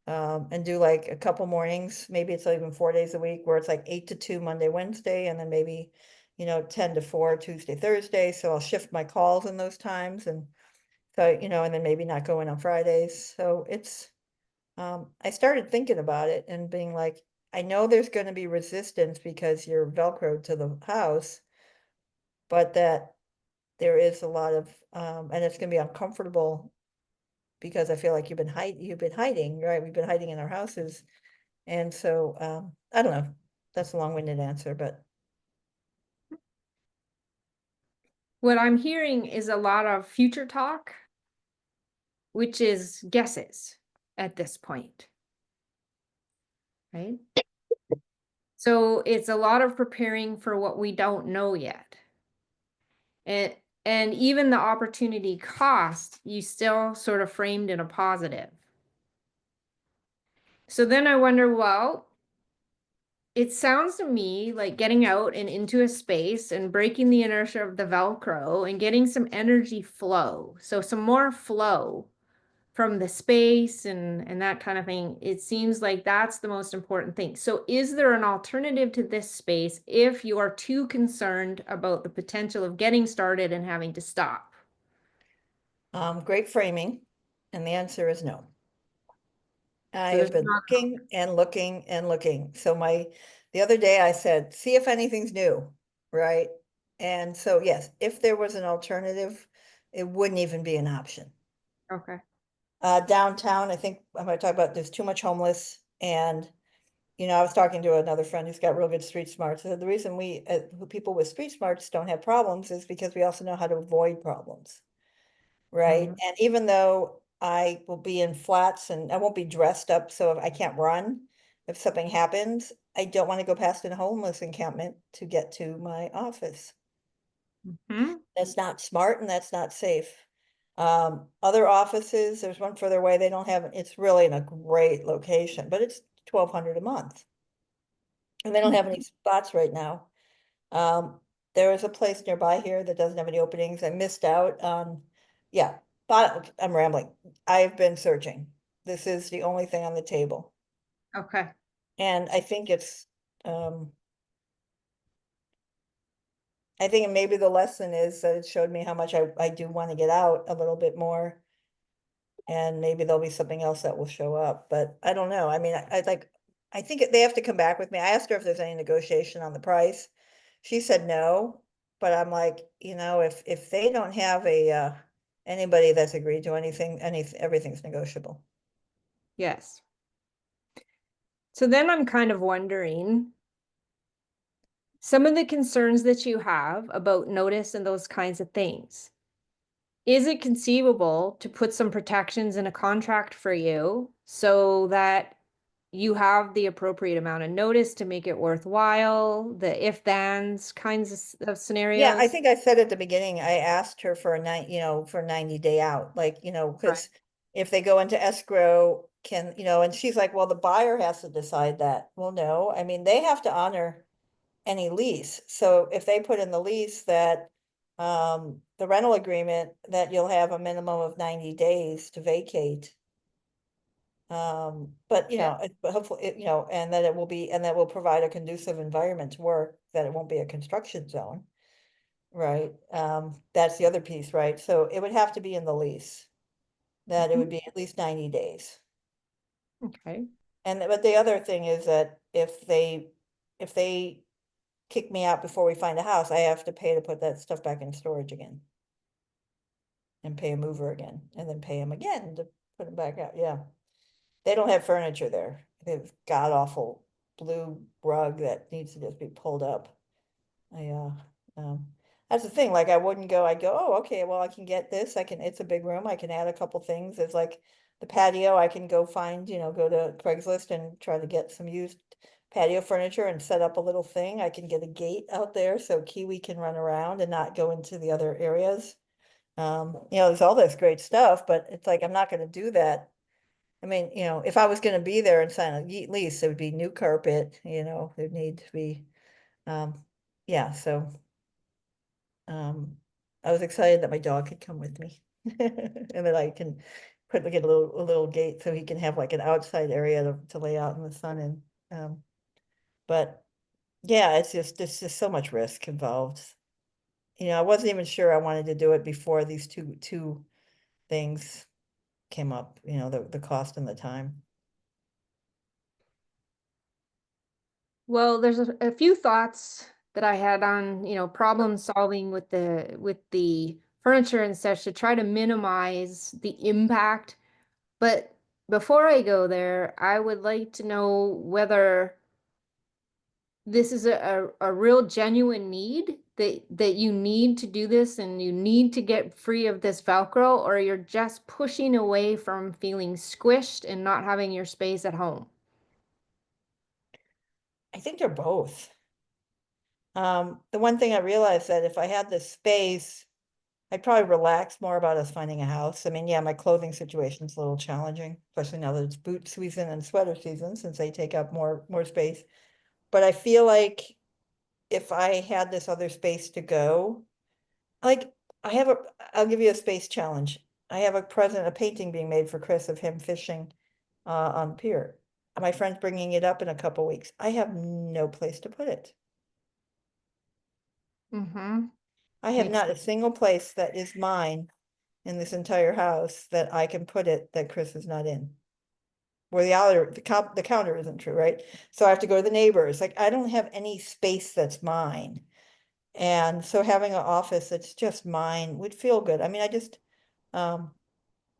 And do like a couple mornings, maybe it's even 4 days a week where it's like 8 to 2 Monday, Wednesday, and then maybe, 10 to 4 Tuesday, Thursday. So I'll shift my calls in those times and so, and then maybe not go in on Fridays. So I started thinking about it and being like, I know there's going to be resistance because you're Velcroed to the house, but that there is a lot of, and it's going to be uncomfortable because I feel like you've been hiding, right? We've been hiding in our houses. And so, I don't know. That's a long-winded answer, but What I'm hearing is a lot of future talk, which is guesses at this point, right? So it's a lot of preparing for what we don't know yet. And and even the opportunity cost, you still sort of framed in a positive. So then I wonder, well, it sounds to me like getting out and into a space and breaking the inertia of the Velcro and getting some energy flow. So some more flow from the space and that kind of thing. It seems like that's the most important thing. So is there an alternative to this space if you are too concerned about the potential of getting started and having to stop? great framing. And the answer is no. I So have there's been not. looking and looking and looking. So the other day I said, see if anything's new, right? And so, yes, if there was an alternative, it wouldn't even be an option. Okay. Downtown, I think I'm gonna talk about, there's too much homeless and, I was talking to another friend who's got real good street smarts. I said the reason people with street smarts don't have problems is because we also know how to avoid problems. Right, Mhm. and even though I will be in flats and I won't be dressed up, so if I can't run, if something happens, I don't wanna go past a homeless encampment to get to my office. Mhm. That's not smart and that's not safe. Other offices, there's one further away, they don't have it's really in a great location, but it's 1,200 a month, and they don't have any spots right now. Um, there is a place nearby here that doesn't have any openings. I missed out on, yeah, but I'm rambling. I've been searching. This is the only thing on the table. Okay. And I think maybe the lesson is that it showed me how much I do want to get out a little bit more. And maybe there'll be something else that will show up, but I don't know. I mean, I think they have to come back with me. I asked her if there's any negotiation on the price. She said no, but I'm like, if they don't have anybody that's agreed to anything, everything's negotiable. Yes. So then I'm kind of wondering some of the concerns that you have about notice and those kinds of things. Is it conceivable to put some protections in a contract for you so that you have the appropriate amount of notice to make it worthwhile, the if-thens kinds of Yeah, I scenarios? think I said at the beginning, I asked her for for 90-day out, like, Right. because if they go into escrow, and she's like, well, the buyer has to decide that. Well, no, I mean, they have to honor any lease. So if they put in the lease that the rental agreement that you'll have a minimum of 90 days to vacate. But you know, but hopefully, you know, and that it will be, and that will provide a conducive environment to work, that it won't be a construction zone. Right, that's the other piece, right? So it would have to be in the lease, that it would be at least 90 days. Okay. And, but the other thing is that if they kick me out before we find a house, I have to pay to put that stuff back in storage again. And pay a mover again, and then pay him again to put it back out, yeah. They don't have furniture there. They have god awful blue rug that needs to just be pulled up. Um, that's the thing, like I wouldn't go, I'd go, oh, okay, well, I can get this, it's a big room, I can add a couple things, it's like the patio, I can go find, you know, go to Craigslist and try to get some used patio furniture and set up a little thing. I can get a gate out there so Kiwi can run around and not go into the other areas. You know, there's all this great stuff, but it's like, I'm not gonna do that. I mean, you know, if I was gonna be there and sign a lease, it would be new carpet, you know, there'd need to be, yeah, so. I was excited that my dog could come with me. And that I can put like a little gate so he can have like an outside area to lay out in the sun and, but yeah, it's just so much risk involved. You know, I wasn't even sure I wanted to do it before these two things came up, you know, the cost and the time. Well, there's a few thoughts that I had on, problem solving with the furniture and such to try to minimize the impact. But before I go there, I would like to know whether this is a real genuine need that you need to do this and you need to get free of this Velcro, or you're just pushing away from feeling squished and not having your space at home. I think they're both. The one thing I realized that if I had this space, I'd probably relax more about us finding a house. I mean, yeah, my clothing situation's a little challenging, especially now that it's boot season and sweater season, since they take up more space. But I feel like if I had this other space to go, like I'll give you a space challenge. I have a painting being made for Chris of him fishing on the pier. My friend's bringing it up in a couple weeks. I have no place to put it. Mm-hmm. I have not a single place that is mine in this entire house that I can put it that Chris is not in. Where the counter isn't true, right? So I have to go to the neighbors. Like I don't have any space that's mine. And so having an office that's just mine would feel good. I mean,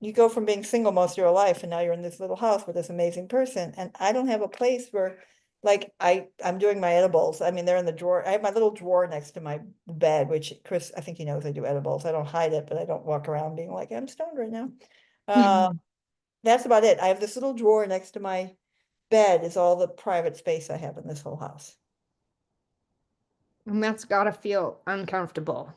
you go from being single most of your life and now you're in this little house with this amazing person. And I don't have a place where, like, I'm doing my edibles. I mean, they're in the drawer. I have my little drawer next to my bed, which Chris, I think he knows I do edibles. I don't hide it, but I don't walk around being like, I'm stoned right now. That's about it. I have this little drawer next to my bed is all the private space I have in this whole house. And that's gotta feel uncomfortable.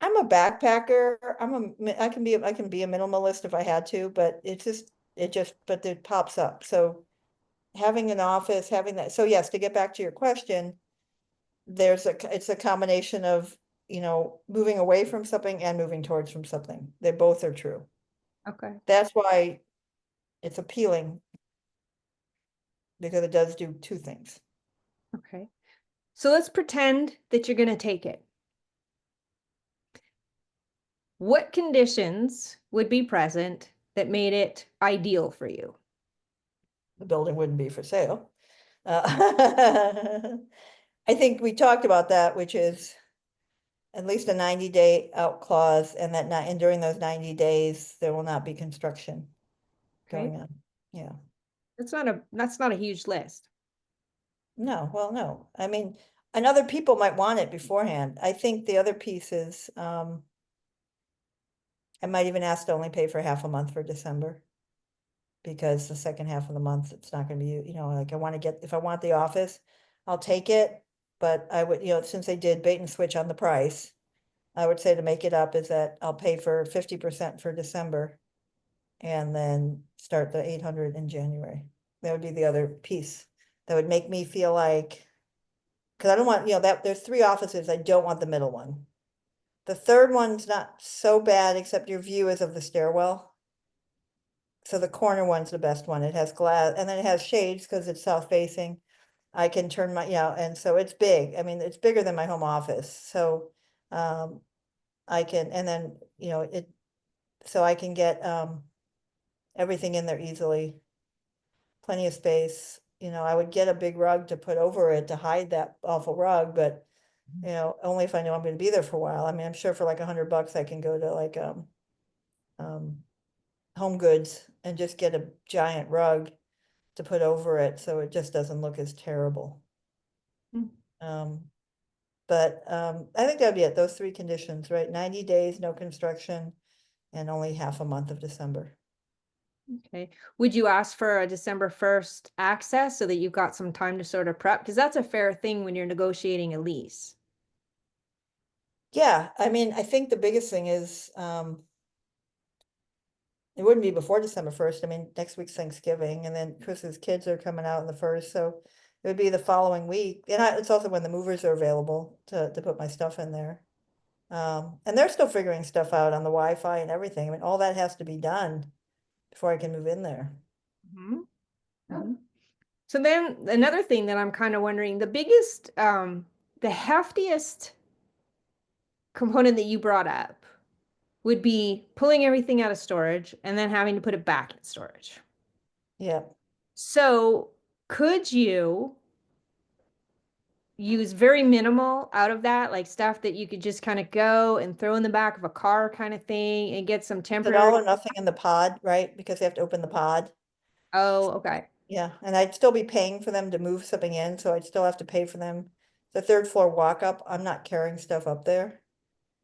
I'm a backpacker. I can be a minimalist if I had to, but but it pops up. So having an office, having that, so yes, to get back to your question, it's a combination of, you know, moving away from something and moving towards from something. They both are true. Okay. That's why it's appealing, because it does do two things. Okay. So let's pretend that you're gonna take it. What conditions would be present that made it ideal for you? The building wouldn't be for sale. I think we talked about that, which is at least a 90-day out clause, and and during those 90 days, there will not be construction Okay. going on. Yeah. That's not a huge list. No, well, no. I mean, and other people might want it beforehand. I think the other piece is, I might even ask to only pay for half a month for December. Because the second half of the month, it's not gonna be, you know, like if I want the office, I'll take it. But I would, you know, since they did bait and switch on the price, I would say to make it up is that I'll pay for 50% for December. And then start the 800 in January. That would be the other piece. That would make me feel like, because I don't want, you know, that there's three offices, I don't want the middle one. The third one's not so bad, except your view is of the stairwell. So the corner one's the best one. It has glass, and then it has shades because it's south facing. I can turn my, yeah, and so it's big. I mean, it's bigger than my home office, so, I can, and then, so I can get, everything in there easily. Plenty of space, I would get a big rug to put over it to hide that awful rug, but, only if I know I'm gonna be there for a while. I mean, I'm sure for like $100 I can go to like, um, Home Goods and just get a giant rug to put over it, so it just doesn't look as terrible. Mm. I think that'd be it, those three conditions, right? 90 days, no construction, and only half a month of December. Okay. Would you ask for a December 1st access so that you've got some time to sort of prep? Because that's a fair thing when you're negotiating a lease. Yeah, I mean, I think the biggest thing is, it wouldn't be before December 1st. I mean, next week's Thanksgiving, and then Chris's kids are coming out on the 1st, so it would be the following week. And it's also when the movers are available to put my stuff in there. And they're still figuring stuff out on the Wi-Fi and everything. I mean, all that has to be done before I can move in there. Mhm. Mhm. So then another thing that I'm kind of wondering, the biggest, the heftiest component that you brought up would be pulling everything out of storage and then having to put it back in storage. Yeah. So could you use very minimal out of that, like stuff that you could just kind of go and throw in the back of a car kind of thing and get some It's all temporary? or nothing in the pod, right? Because they have to open the pod. Oh, okay. Yeah, and I'd still be paying for them to move something in, so I'd still have to pay for them. The third floor walk up, I'm not carrying stuff up there.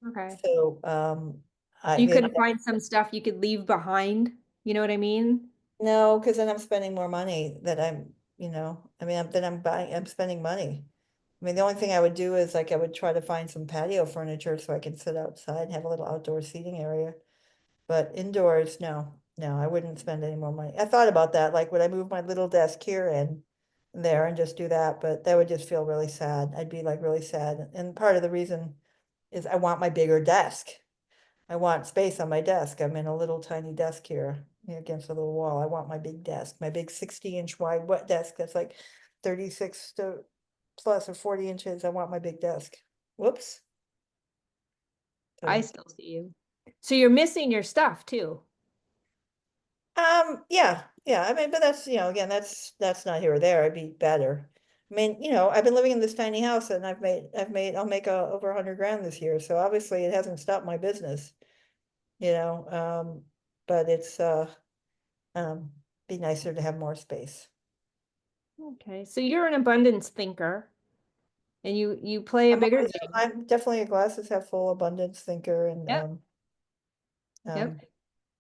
Okay. So, So you couldn't find some stuff you could leave behind, you know what I mean? no, because then I'm spending more money that I mean, then I'm spending money. I mean, the only thing I would do is like, I would try to find some patio furniture so I can sit outside and have a little outdoor seating area. But indoors, no, I wouldn't spend any more money. I thought about that, like, would I move my little desk here and there and just do that? But that would just feel really sad. I'd be like really sad. And part of the reason is I want my bigger desk. I want space on my desk. I'm in a little tiny desk here, against a little wall. I want my big desk, my big 60-inch wide desk that's like 36 to plus or 40 inches. I want my big desk. Whoops. I So, still see you. So you're missing your stuff too. yeah, I mean, but that's, again, that's not here or there. I'd be better. I mean, I've been living in this tiny house and I'll make over 100 grand this year. So obviously it hasn't stopped my business, but it's, um, be nicer to have more space. Okay. So you're an abundance thinker and you play a bigger game. I'm definitely a glasses half full abundance thinker and, Yep. Yep. um,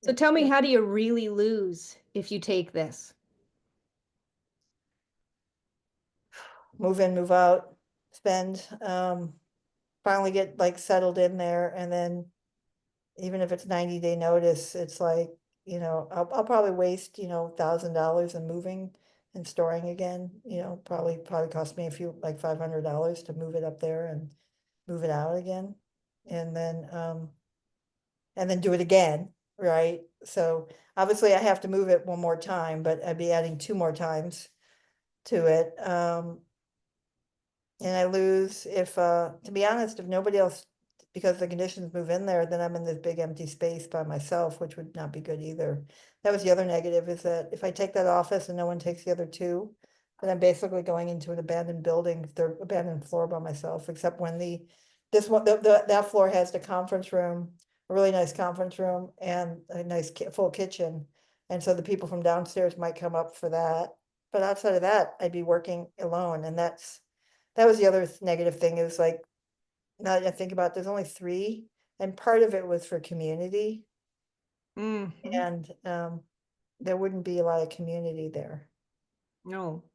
So tell me, how do you really lose if you take this? move in, move out, spend, finally get like settled in there, and then even if it's 90-day notice, it's like, I'll probably waste, $1,000 in moving and storing again, probably cost me a few, like $500 to move it up there and move it out again. And then do it again, right? So obviously I have to move it one more time, but I'd be adding two more times to it. And I lose if, to be honest, if nobody else, because the conditions move in there, then I'm in this big empty space by myself, which would not be good either. That was the other negative, is that if I take that office and no one takes the other two, then I'm basically going into an abandoned building, third abandoned floor by myself, except when this one, that floor has the conference room, a really nice conference room and a nice full kitchen. And so the people from downstairs might come up for that. But outside of that, I'd be working alone, and that was the other negative thing, is like, now that I think about it, there's only three, and part of it was for community, Mhm. and there wouldn't be a lot of community there. No.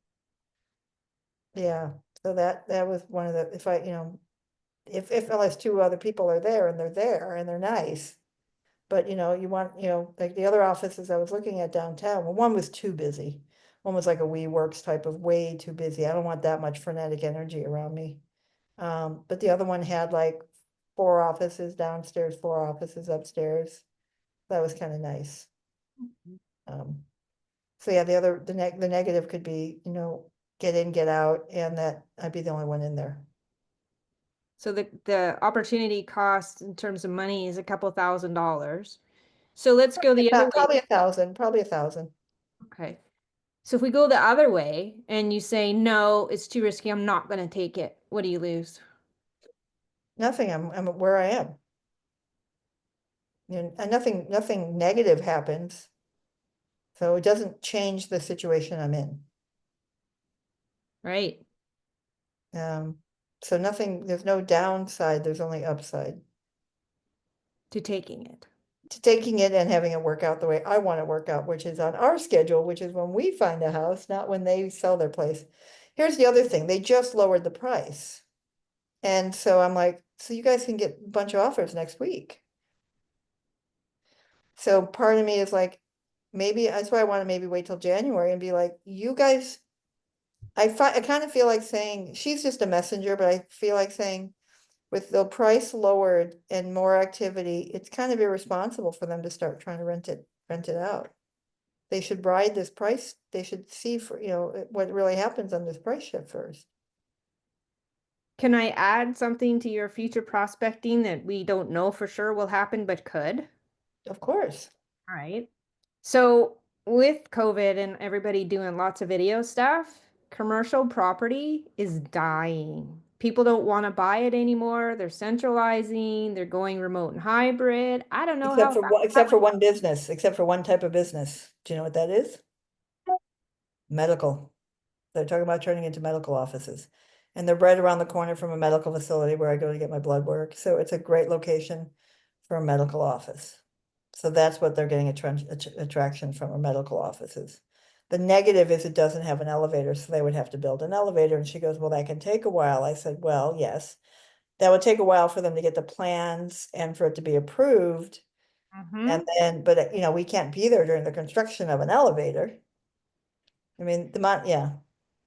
Yeah, so that was one of the, if I, if unless two other people are there and they're nice. But you want, like the other offices I was looking at downtown, well, one was too busy. One was like a WeWorks type of way too busy. I don't want that much frenetic energy around me. But the other one had like 4 offices downstairs, 4 offices upstairs. That was kind of nice. So yeah, the negative could be, get in, get out, and that I'd be the only one in there. So the opportunity cost in terms of money is a couple $1,000s. So let's go the other way. Probably 1,000, probably 1,000. Okay. So if we go the other way and you say, no, it's too risky, I'm not going to take it, what do you lose? Nothing, I'm where I am. And nothing negative happens. So it doesn't change the situation I'm in. Right. So there's no downside, there's only upside To taking it. to taking it and having it work out the way I want to work out, which is on our schedule, which is when we find a house, not when they sell their place. Here's the other thing, they just lowered the price. And so I'm like, so you guys can get a bunch of offers next week. So part of me is like, maybe that's why I want to maybe wait till January and be like, you guys, I kind of feel like saying, she's just a messenger, but I feel like saying, with the price lowered and more activity, it's kind of irresponsible for them to start trying to rent it out. They should ride this price, they should see for, what really happens on this price shift first. Can I add something to your future prospecting that we don't know for sure will happen, but could? Of course. All right. So with COVID and everybody doing lots of video stuff, commercial property is dying. People don't want to buy it anymore. They're centralizing, they're going remote and hybrid. I don't know Except how for fast except for one business, except for one type of business. Do you know what that is? Medical. They're talking about turning into medical offices. And they're right around the corner from a medical facility where I go to get my blood work. So it's a great location for a medical office. So that's what they're getting attraction from, are medical offices. The negative is it doesn't have an elevator, so they would have to build an elevator. And she goes, well, that can take a while. I said, well, yes, that would take a while for them to get the plans and for it to be approved. And then, but we can't be there during the construction of an elevator. I mean, yeah.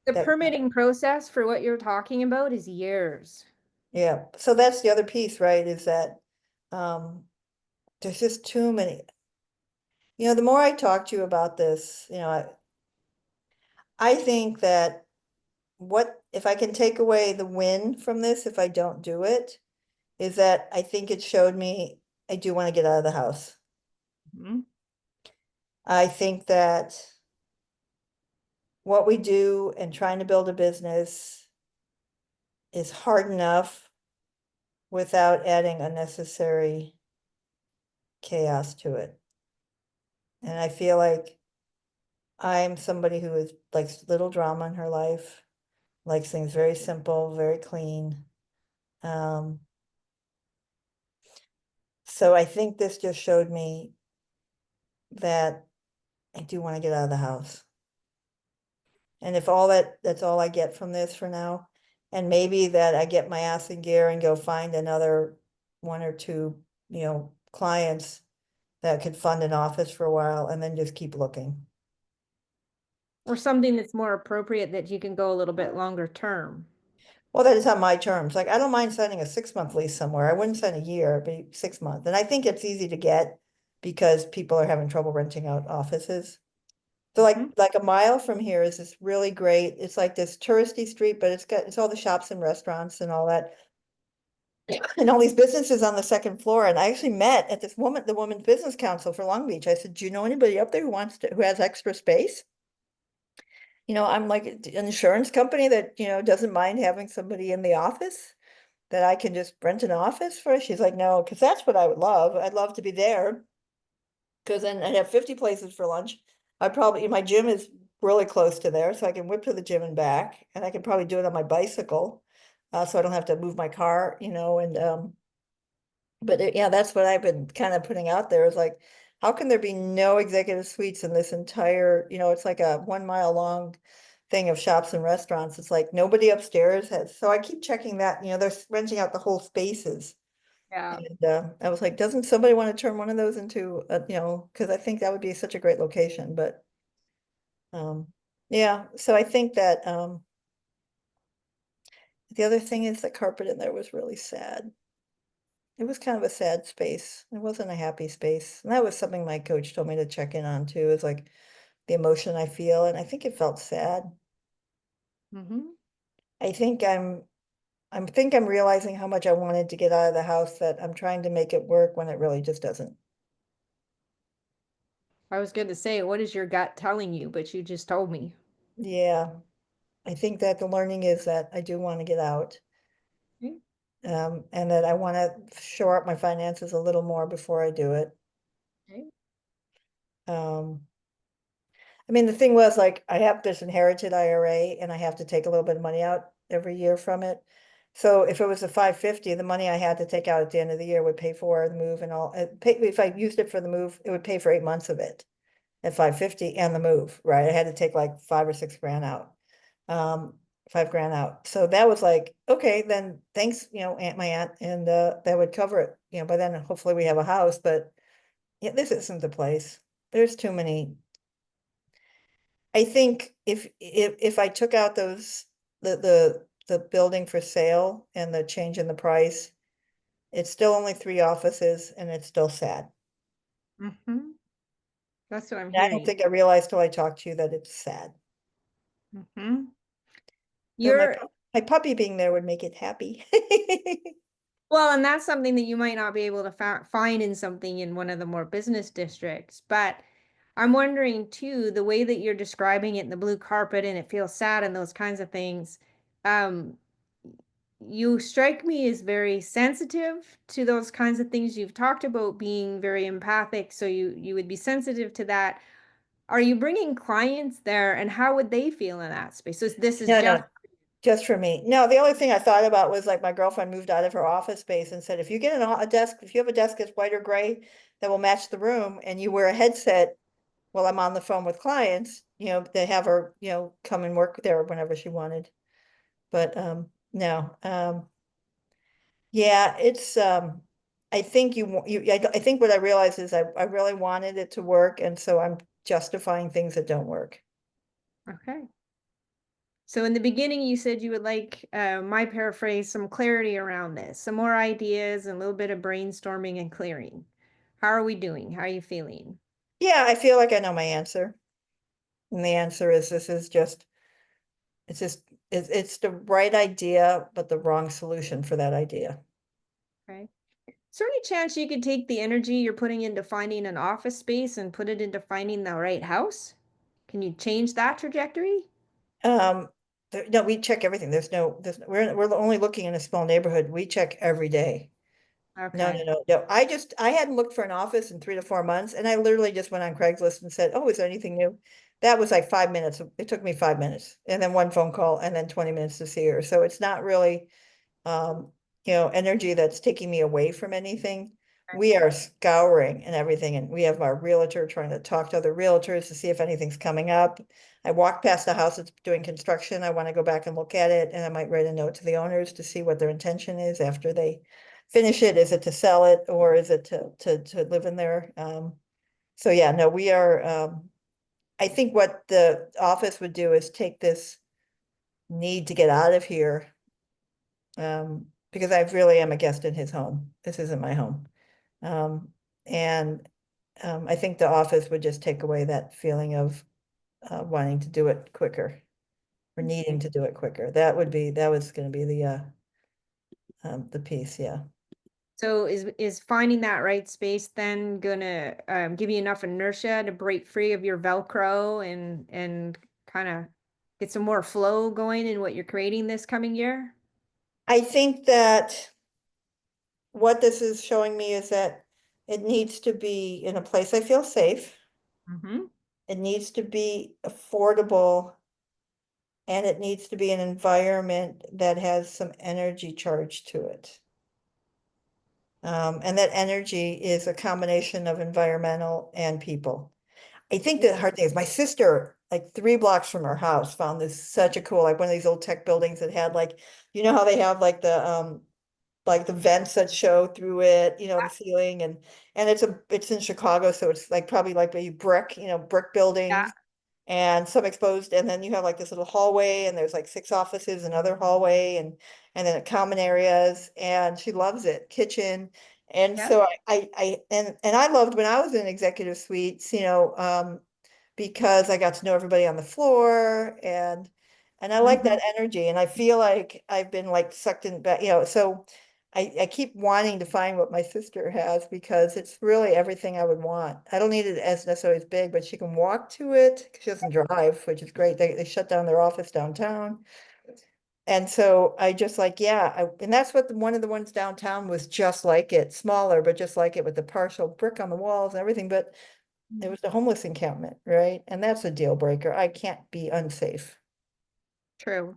the That, permitting process for what you're talking about is years. yeah, so that's the other piece, right, is that there's just too many. The more I talk to you about this, I think that if I can take away the win from this, if I don't do it, is that I think it showed me I do want to get out of the house. Mhm. I think that what we do and trying to build a business is hard enough without adding unnecessary chaos to it. And I feel like I'm somebody who likes little drama in her life, likes things very simple, very clean. So I think this just showed me that I do want to get out of the house. And if that's all I get from this for now, and maybe that I get my ass in gear and go find another 1 or 2, clients that could fund an office for a while and then just keep looking. Or something that's more appropriate that you can go a little bit longer term. Well, that is on my terms. Like, I don't mind signing a 6-month lease somewhere. I wouldn't sign a year, it'd be 6 months. And I think it's easy to get because people are having trouble renting out offices. So like a mile from here is this really great, it's like this touristy street, but it's all the shops and restaurants and all that. And all these businesses on the 2nd floor. And I actually met at the Women's Business Council for Long Beach. I said, do you know anybody up there who has extra space? I'm like an insurance company that, doesn't mind having somebody in the office that I can just rent an office for. She's like, no, because that's what I would love. I'd love to be there. Because then I'd have 50 places for lunch. My gym is really close to there, so I can whip to the gym and back, and I can probably do it on my bicycle. So I don't have to move my car, but yeah, that's what I've been kind of putting out there is like, how can there be no executive suites in this entire, it's like a 1 mile long thing of shops and restaurants. It's like nobody upstairs so I keep checking that, they're renting out the whole spaces. Yeah. And I was like, doesn't somebody want to turn one of those into, because I think that would be such a great location, but yeah, so I think that the other thing is the carpet in there was really sad. it was kind of a sad space. It wasn't a happy space. And that was something my coach told me to check in on too, is like the emotion I feel. And I think it felt sad. Mm-hmm. I think I'm realizing how much I wanted to get out of the house, that I'm trying to make it work when it really just doesn't. I was going to say, what is your gut telling you? But you just told me. Yeah, I think that the learning is that I do want to get out. Okay. And that I want to shore up my finances a little more before I do it. Okay. Um, I mean, the thing was like, I have this inherited IRA and I have to take a little bit of money out every year from it. So if it was a 550, the money I had to take out at the end of the year would pay for the move and all, if I used it for the move, it would pay for 8 months of it at 550 and the move, right? I had to take like 5 or 6 grand out. 5 grand out. So that was like, okay, then thanks, my aunt, and that would cover it. By then hopefully we have a house, but yeah, this isn't the place. There's too many. I think if I took out the building for sale and the change in the price, it's still only 3 offices and it's still sad. Mm-hmm. That's what I'm And I don't hearing. think I realized till I talked to you that it's sad. Mm-hmm. But You're my puppy being there would make it happy. Well, and that's something that you might not be able to find in something in one of the more business districts. But I'm wondering too, the way that you're describing it in the blue carpet and it feels sad and those kinds of things, um, you strike me as very sensitive to those kinds of things. You've talked about being very empathic, so you would be sensitive to that. Are you bringing clients there, and how would they feel in that space? So this is No, just no, just for me. No, the only thing I thought about was like my girlfriend moved out of her office space and said, if you get a desk, if you have a desk that's white or gray that will match the room and you wear a headset while I'm on the phone with clients, they have her, come and work there whenever she wanted. But no, yeah, it's I think I think what I realized is I really wanted it to work, and so I'm justifying things that don't work. okay. So in the beginning, you said you would like, my paraphrase, some clarity around this, some more ideas and a little bit of brainstorming and clearing. How are we doing? How are you feeling? Yeah, I feel like I know my answer. And the answer is this is just it's just it's the right idea, but the wrong solution for that idea. Okay. Is there any chance you could take the energy you're putting into finding an office space and put it into finding the right house? Can you change that trajectory? Um, no, we check everything. We're only looking in a small neighborhood. We check every day. No, no, Okay. no, no. I hadn't looked for an office in 3 to 4 months, and I literally just went on Craigslist and said, "Oh, is there anything new?" That was like 5 minutes. It took me 5 minutes, and then one phone call, and then 20 minutes to see her. So it's not really um, energy that's taking me away from anything. We are scouring and everything, and we have our realtor trying to talk to other realtors to see if anything's coming up. I walked past a house that's doing construction. I want to go back and look at it, and I might write a note to the owners to see what their intention is after they finish it. Is it to sell it or is it to live in there? So yeah, no, we are I think what the office would do is take this need to get out of here because I really am a guest in his home. This isn't my home. Um, and I think the office would just take away that feeling of wanting to do it quicker or needing Okay. to do it quicker. That was going to be the piece. Yeah. So is finding that right space then gonna give you enough inertia to break free of your Velcro and kind of get some more flow going in what you're creating this coming year? I think that what this is showing me is that it needs to be in a place I feel safe. Mm-hmm. It needs to be affordable, and it needs to be an environment that has some energy charge to it. And that energy is a combination of environmental and people. I think the hard thing is my sister, like 3 blocks from her house, found this such a cool, like one of these old tech buildings that had like, how they have like the vents that show through it, the ceiling, and it's in Chicago, so it's like probably like a brick, brick Yeah. buildings. and some exposed, and then you have like this little hallway, and there's like 6 offices, another hallway, and then common areas, and she loves it, kitchen. And Yeah. so and I loved when I was in executive suites, because I got to know everybody on the floor, and I like that energy, and I feel like I've been like sucked in back, so I keep wanting to find what my sister has, because it's really everything I would want. I don't need it as necessarily as big, but she can walk to it. She doesn't drive, which is great. They shut down their office downtown. And so I just like, yeah, and that's what one of the ones downtown was just like it, smaller, but just like it, with the partial brick on the walls and everything. But it was the homeless encampment, right? And that's a deal breaker. I can't be unsafe. True.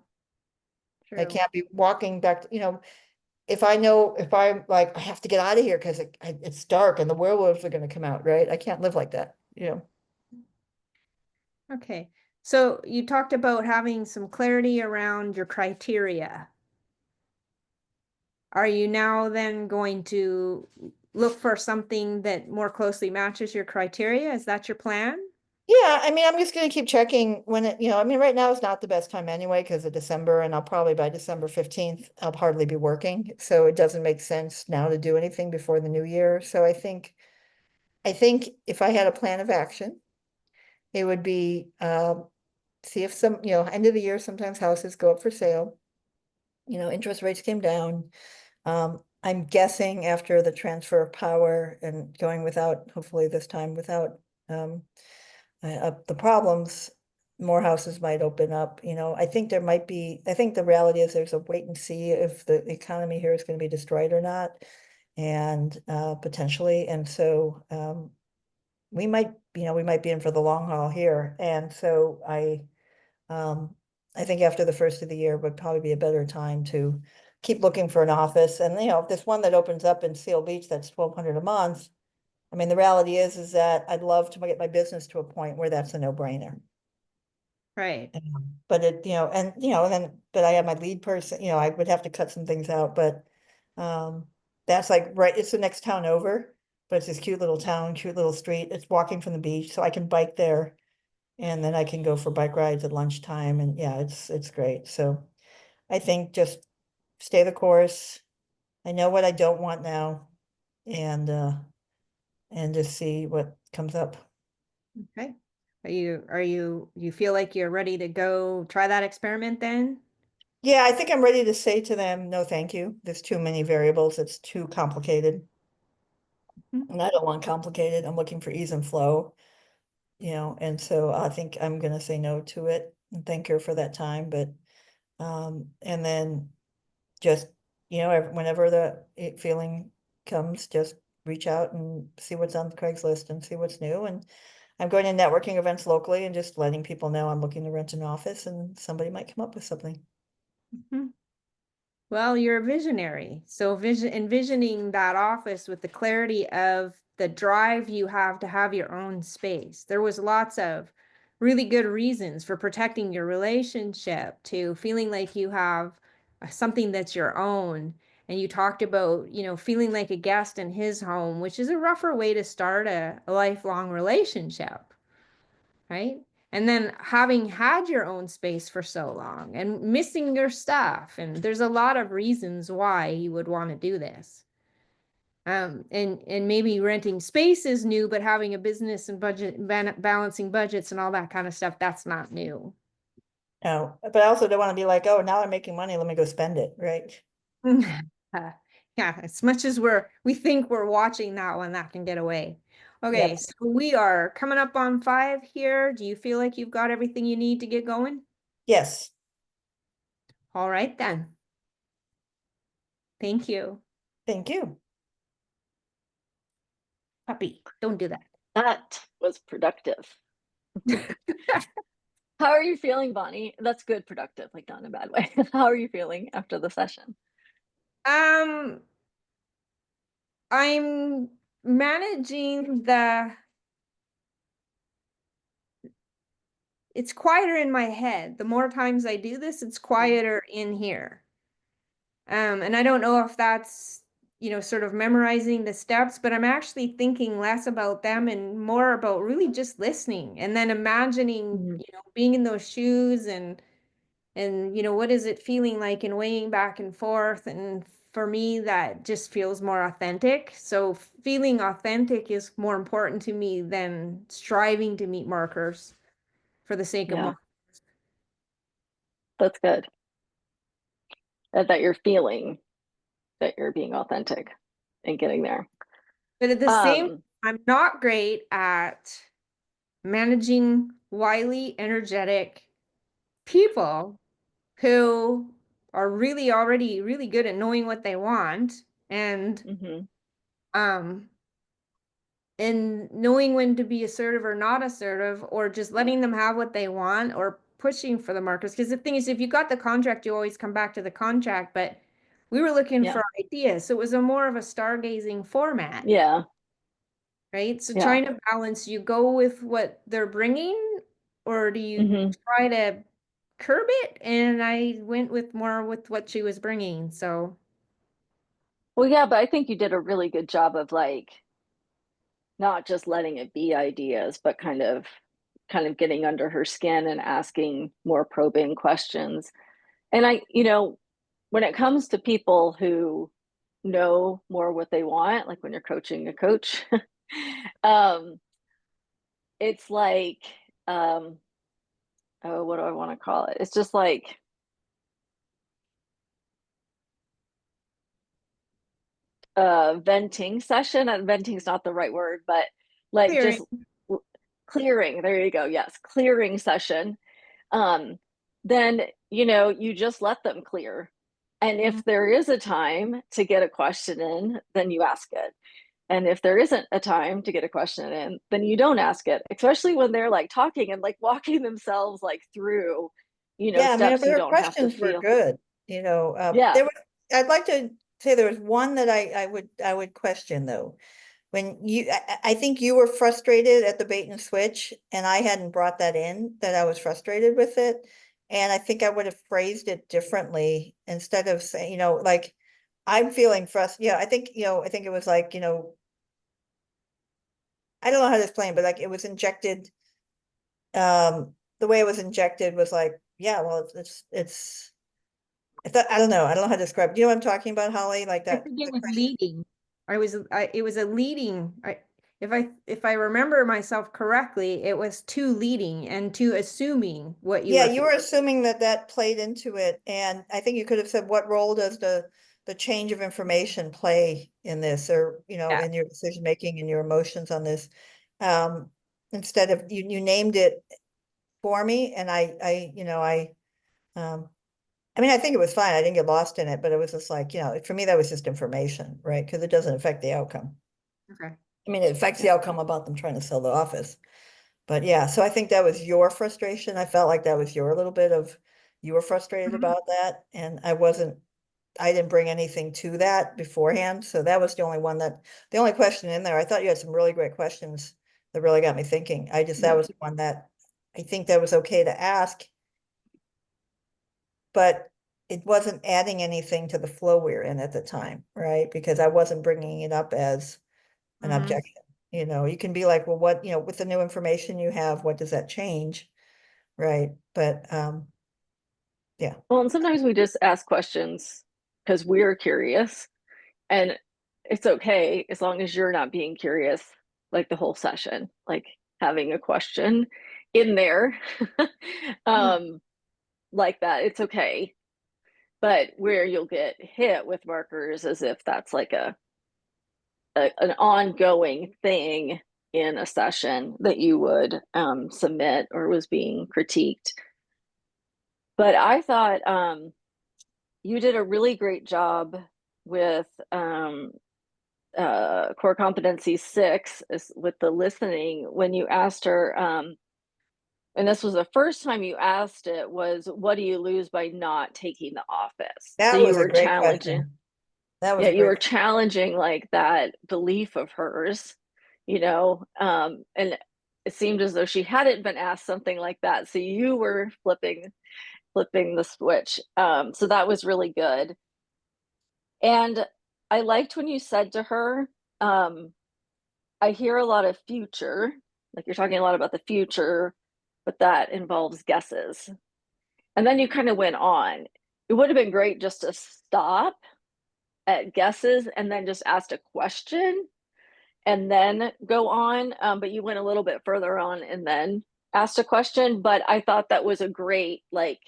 I True. can't be walking back, if I know, if I'm like, I have to get out of here because it's dark and the werewolves are going to come out, right? I can't live like that. Okay. So you talked about having some clarity around your criteria. Are you now then going to look for something that more closely matches your criteria? Is that your plan? Yeah, I mean, I'm just going to keep checking when I mean, right now is not the best time anyway because of December, and I'll probably by December 15th, I'll hardly be working. So it doesn't make sense now to do anything before the new year. So I think if I had a plan of action, it would be see if end of the year, sometimes houses go up for sale. Interest rates came down. I'm guessing after the transfer of power and going without, hopefully this time without um the problems, more houses might open up. I think I think the reality is there's a wait and see if the economy here is going to be destroyed or not, and potentially. And so we might be in for the long haul here. And so um, I think after the first of the year would probably be a better time to keep looking for an office. And if this one that opens up in Seal Beach, that's 1,200 a month. I mean, the reality is that I'd love to get my business to a point where that's a no-brainer. Right. But but I have my lead person, I would have to cut some things out, but that's like, right, it's the next town over, but it's this cute little town, cute little street. It's walking from the beach, so I can bike there. And then I can go for bike rides at lunchtime, and yeah, it's great. So I think just stay the course. I know what I don't want now, and just see what comes up. Okay. You feel like you're ready to go try that experiment then? Yeah, I think I'm ready to say to them, no, thank you. There's too many variables. It's too complicated. Mhm. And I don't want complicated. I'm looking for ease and flow, and so I think I'm gonna say no to it and thank her for that time. But and then just, whenever the feeling comes, just reach out and see what's on Craigslist and see what's new. And I'm going to networking events locally and just letting people know I'm looking to rent an office, and somebody might come up with something. Mhm. Well, you're a visionary. So envisioning that office with the clarity of the drive you have to have your own space. There was lots of really good reasons for protecting your relationship to feeling like you have something that's your own. And you talked about, feeling like a guest in his home, which is a rougher way to start a lifelong relationship, right? And then having had your own space for so long and missing your stuff. And there's a lot of reasons why you would want to do this. And maybe renting space is new, but having a business and balancing budgets and all that kind of stuff, that's not new. No, but I also don't want to be like, oh, now I'm making money, let me go spend it, right? Yeah, as much as we think we're watching that one, that can get away. Okay, Yep. so we are coming up on 5 here. Do you feel like you've got everything you need to get going? Yes. All right then. Thank you. Thank you. Puppy, don't do that. That was productive. How are you feeling, Bonnie? That's good, productive, like not in a bad way. How are you feeling after the session? Um, I'm managing it's quieter in my head. The more times I do this, it's quieter in here. And I don't know if that's sort of memorizing the steps, but I'm actually thinking less about them and more about really just listening and then imagining, Mhm. being in those shoes and what is it feeling like and weighing back and forth. And for me, that just feels more authentic. So feeling authentic is more important to me than striving to meet markers for the sake of Yeah, markers. that's good. That you're feeling that you're being authentic and getting there. But at the same, Um, I'm not great at managing wily, energetic people who are really already really good at knowing what they want and mhm. um and knowing when to be assertive or not assertive or just letting them have what they want or pushing for the markers. Because the thing is, if you got the contract, you always come back to the contract, but we were looking Yeah, for ideas, so it was a more of a stargazing format. yeah, Right? So yeah. trying to balance, you go with what they're bringing, or do you Hmm. try to curb it? And I went with more with what she was bringing. So Well, yeah, but I think you did a really good job of like not just letting it be ideas, but kind of getting under her skin and asking more probing questions. And when it comes to people who know more what they want, like when you're coaching a coach, um, it's like, um, oh, what do I want to call it? It's just like a venting session. And venting is not the right word, but like clearing. just clearing. There you go. Yes, clearing session. um, then you just let them clear. And Mhm. if there is a time to get a question in, then you ask it. And if there isn't a time to get a question in, then you don't ask it, especially when they're like talking and like walking themselves like through, Yeah, I mean, steps but you her don't have to questions were feel. good, Yeah. there was, I'd like to say there was one that I would question though. When I think you were frustrated at the bait and switch, and I hadn't brought that in, that I was frustrated with it. And I think I would have phrased it differently instead of saying, like, I'm feeling frustrated. Yeah, I think it was like, I don't know how to explain, but like it was injected, the way it was injected was like, yeah, well, I don't know. I don't know how to describe. Do you know what I'm talking about, Holly? Like I that, think it the was question. leading. It was a leading. If I remember myself correctly, it was too leading and too assuming what you Yeah, were you feeling. were assuming that that played into it, and I think you could have said, what role does the change of information play in this, or, Yeah. in your decision making and your emotions on this? Um, Instead of, you named it for me, and I mean, I think it was fine. I didn't get lost in it, but it was just like, for me, that was just information, right? Because it doesn't affect the outcome. Okay. I mean, it affects the outcome about them trying to sell the office. But yeah, so I think that was your frustration. I felt like that was your little bit of, you were frustrated Mhm. about that. And I didn't bring anything to that beforehand. So that was the only question in there. I thought you had some really great questions that really got me thinking. That was the one that I think that was okay to ask, but it wasn't adding anything to the flow we were in at the time, right? Because I wasn't bringing it up as an Mhm. objection. You can be like, well, what, with the new information you have, what does that change? Right. But yeah. Well, and sometimes we just ask questions because we're curious, and it's okay as long as you're not being curious like the whole session, like having a question in there. Mhm. um like that, it's okay. But where you'll get hit with markers as if that's like an ongoing thing in a session that you would submit or was being critiqued. But I thought you did a really great job with core competency 6 with the listening when you asked her, and this was the first time you asked it, was what do you lose by not taking the office? So That you was a were great challenging. question. That was Yeah, a you great were question. challenging like that belief of hers, and it seemed as though she hadn't been asked something like that. So you were flipping the switch. So that was really good. And I liked when you said to her, I hear a lot of future, like you're talking a lot about the future, but that involves guesses. And then you kind of went on. It would have been great just to stop at guesses and then just ask a question and then go on. But you went a little bit further on and then asked a question. But I thought that was a great like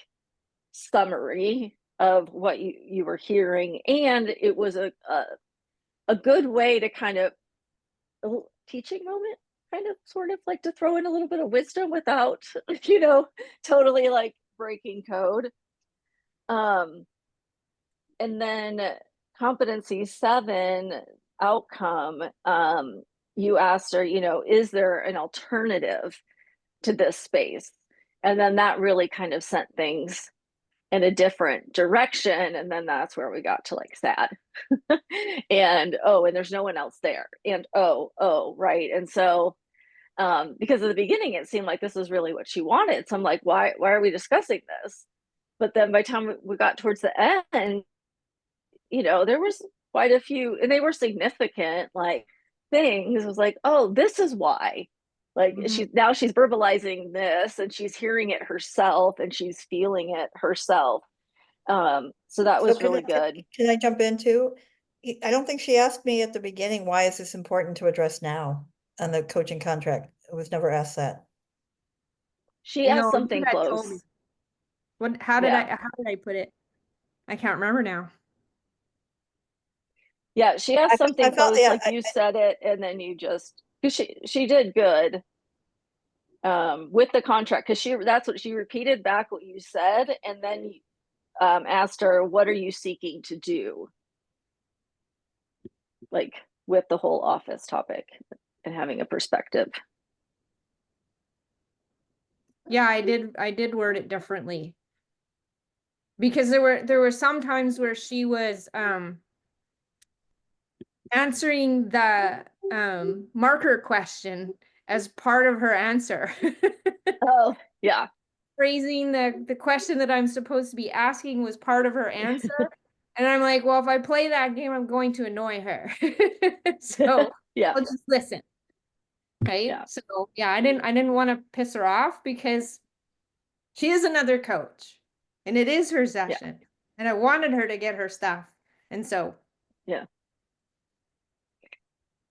summary of what you were hearing. And it was a good way to kind of a little teaching moment, kind of sort of like to throw in a little bit of wisdom without, totally like breaking code. And then competency 7 outcome, you asked her, is there an alternative to this space? And then that really kind of sent things in a different direction. And then that's where we got to like sad. And there's no one else there. And right. And so because at the beginning it seemed like this was really what she wanted. So I'm like, why are we discussing this? But then by the time we got towards the end, there was quite a few, and they were significant like things. It was like, oh, this is why. Like she's verbalizing this and she's hearing it herself and she's feeling it herself. So that was really good. Can I jump in too? I don't think she asked me at the beginning, why is this important to address now on the coaching contract? It was never asked that. She asked No, something you had told me. close. How did I put it? I can't remember now. Yeah, she asked something close, yeah, like you said it, and then you just, because she did good with the contract, because that's what she repeated back what you said, and then asked her, what are you seeking to do? Like with the whole office topic and having a perspective. Yeah, I did word it differently. Because there were some times where she was answering the marker question as part of her answer. Oh, yeah. Phrasing the question that I'm supposed to be asking was part of her answer. And I'm like, well, if I play that game, I'm going to annoy her. So yeah, I'll just listen. Right. Yeah. So yeah, I didn't want to piss her off because she is another coach and it is her session. Yeah. And I wanted her to get her stuff. And so yeah.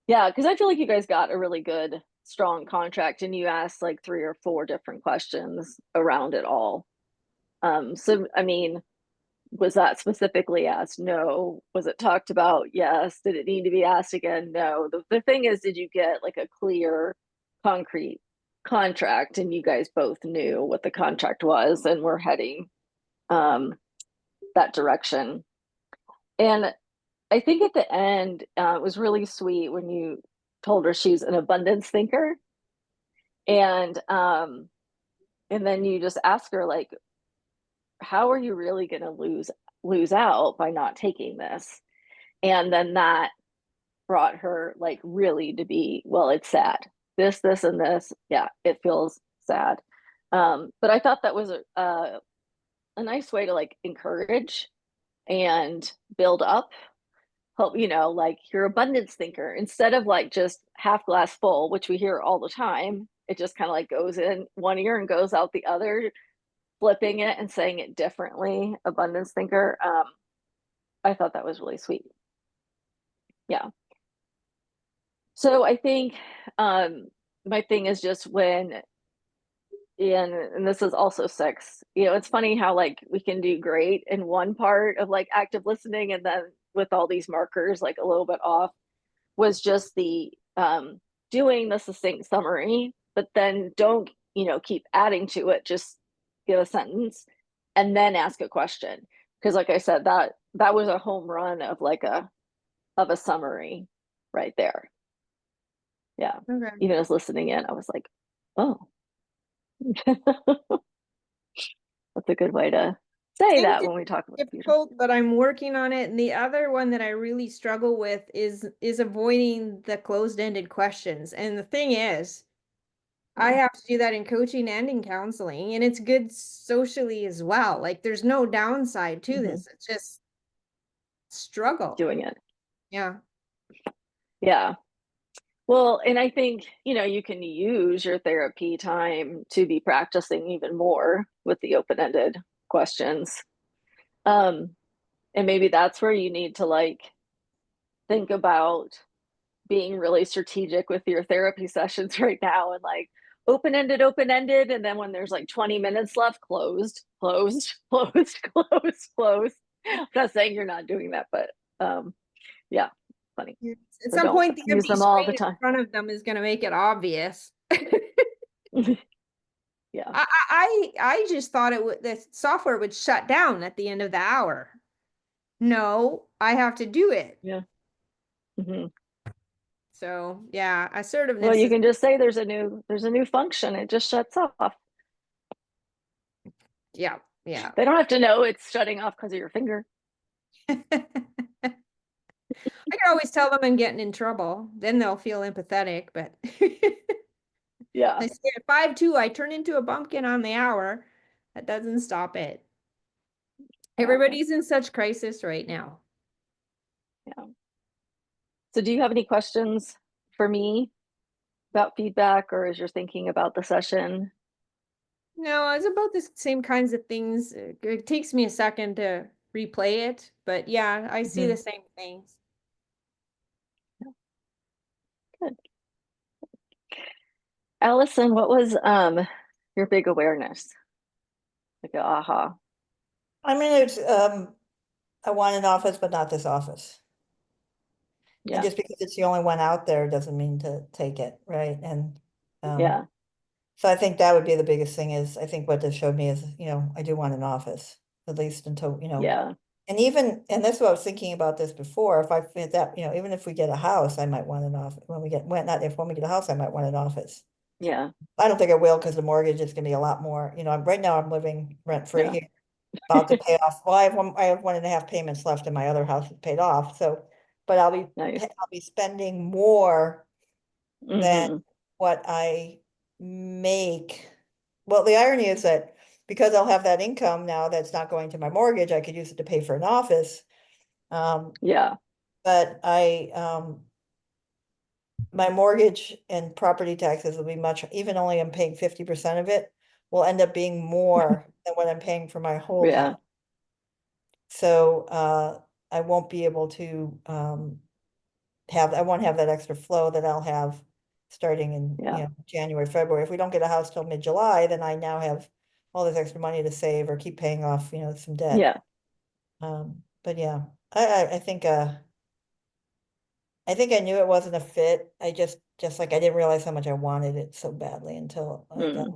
Yeah, because I feel like you guys got a really good, strong contract and you asked like 3 or 4 different questions around it all. So, I mean, was that specifically asked? No. Was it talked about? Yes. Did it need to be asked again? No. The thing is, did you get like a clear, concrete contract and you guys both knew what the contract was and we're heading that direction? And I think at the end, it was really sweet when you told her she's an abundance thinker. And then you just ask her, like, how are you really going to lose out by not taking this? And then that brought her like really to be, well, it's sad. This, and this. Yeah, it feels sad. But I thought that was a nice way to like encourage and build up, help, like your abundance thinker, instead of like just half glass full, which we hear all the time. It just kind of like goes in one ear and goes out the other, flipping it and saying it differently. Abundance thinker. I thought that was really sweet. Yeah. So I think my thing is just when, and this is also 6, it's funny how like we can do great in one part of like active listening and then with all these markers like a little bit off, was just the doing the succinct summary, but then don't, keep adding to it, just give a sentence and then ask a question. Because like I said, that was a home run of like a summary right there. Yeah. Okay. Even as listening in, I was like, oh, that's a good way to say that when we talk about difficult, but I'm working on it. And the other one that I really struggle with is avoiding the closed-ended questions. And the thing is, I have to do that in coaching and in counseling, and it's good socially as well. Like there's no downside to this. It's just struggle doing it. Yeah. Yeah. Well, and I think, you can use your therapy time to be practicing even more with the open-ended questions. And maybe that's where you need to like think about being really strategic with your therapy sessions right now, and like open-ended, and then when there's like 20 minutes left, closed, closed, closed, closed, closed. I'm not saying you're not doing that, but yeah, funny. At So some don't point, the use empty them all screen the in time. front of them is going to make it obvious. Yeah. I just thought the software would shut down at the end of the hour. No, I have to do it. Yeah. Hmm. So yeah, Well, you assertiveness is can just say there's a new function. It just shuts off. yeah, yeah. They don't have to know it's shutting off because of your finger. I can always tell them I'm getting in trouble. Then they'll feel empathetic, but Yeah. I say at 5:02, I turn into a bumpkin on the hour. That doesn't stop it. Yeah. Everybody's in such crisis right now. Yeah. So do you have any questions for me about feedback, or as you're thinking about the session? No, it's about the same kinds of things. It takes me a second to replay it, but yeah, I see Mhm. the same things. Good. Allison, what was your big awareness? Like a aha. I mean, I want an office, but not this office. And Yeah. just because it's the only one out there doesn't mean to take it, right? And Yeah. so I think that would be the biggest thing is, I think what this showed me is, I do want an office, at least until, Yeah. and even, and that's what I was thinking about this before, if I fit that, even if we get a house, I might want an office, when we get a house, I might want an office. Yeah. I don't think I will, because the mortgage is gonna be a lot more, right now I'm living rent-free Yeah. here, about to pay off, well, I have 1.5 payments left and my other house is paid off, so, but Nice. I'll be spending more than Hmm. what I make. Well, the irony is that because I'll have that income now that's not going to my mortgage, I could use it to pay for an office. Um, Yeah. but my mortgage and property taxes will be much, even only I'm paying 50% of it, will end up being more than what I'm paying for my whole Yeah. house. So, I won't be able to, I won't have that extra flow that I'll have starting in, Yeah. January, February. If we don't get a house till mid-July, then I now have all this extra money to save or keep paying off, some debt. Yeah. But yeah, I think I knew it wasn't a fit. I just like, I didn't realize how much I wanted it so badly until I got,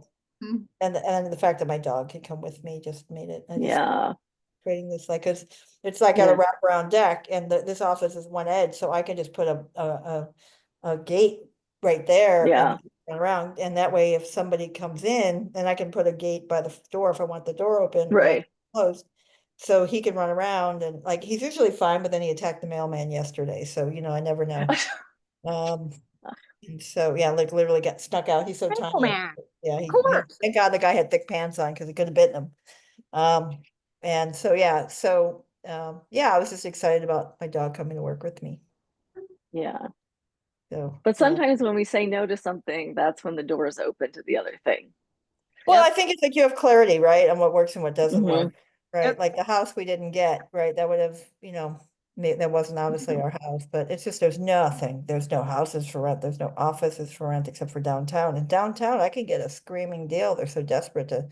Mm. and the fact that my dog could come with me just made it, I just Yeah. creating this, like, cause it's like got a Yeah. wraparound deck and this office is one edge, so I can just put a gate right there and Yeah. run around, and that way if somebody comes in, then I can put a gate by the door if I want the door open or Right. closed. So he can run around and like, he's usually fine, but then he attacked the mailman yesterday, so I never know. Um, and so, yeah, like literally got snuck out. He's so Oh tiny. man, Yeah, of course. thank God the guy had thick pants on because he could have bitten him. Um, and so, yeah, yeah, I was just excited about my dog coming to work with me. Yeah. So, But sometimes when we say no to something, that's when the door is open to the other thing. well, I Yep. think it's like you have clarity, right, on what works and what doesn't Hmm. work, right? Yep. Like the house we didn't get, right? That would have, that wasn't obviously our house, but it's just, there's nothing. There's no houses for rent. There's no offices for rent except for downtown. And downtown, I can get a screaming deal. They're so desperate to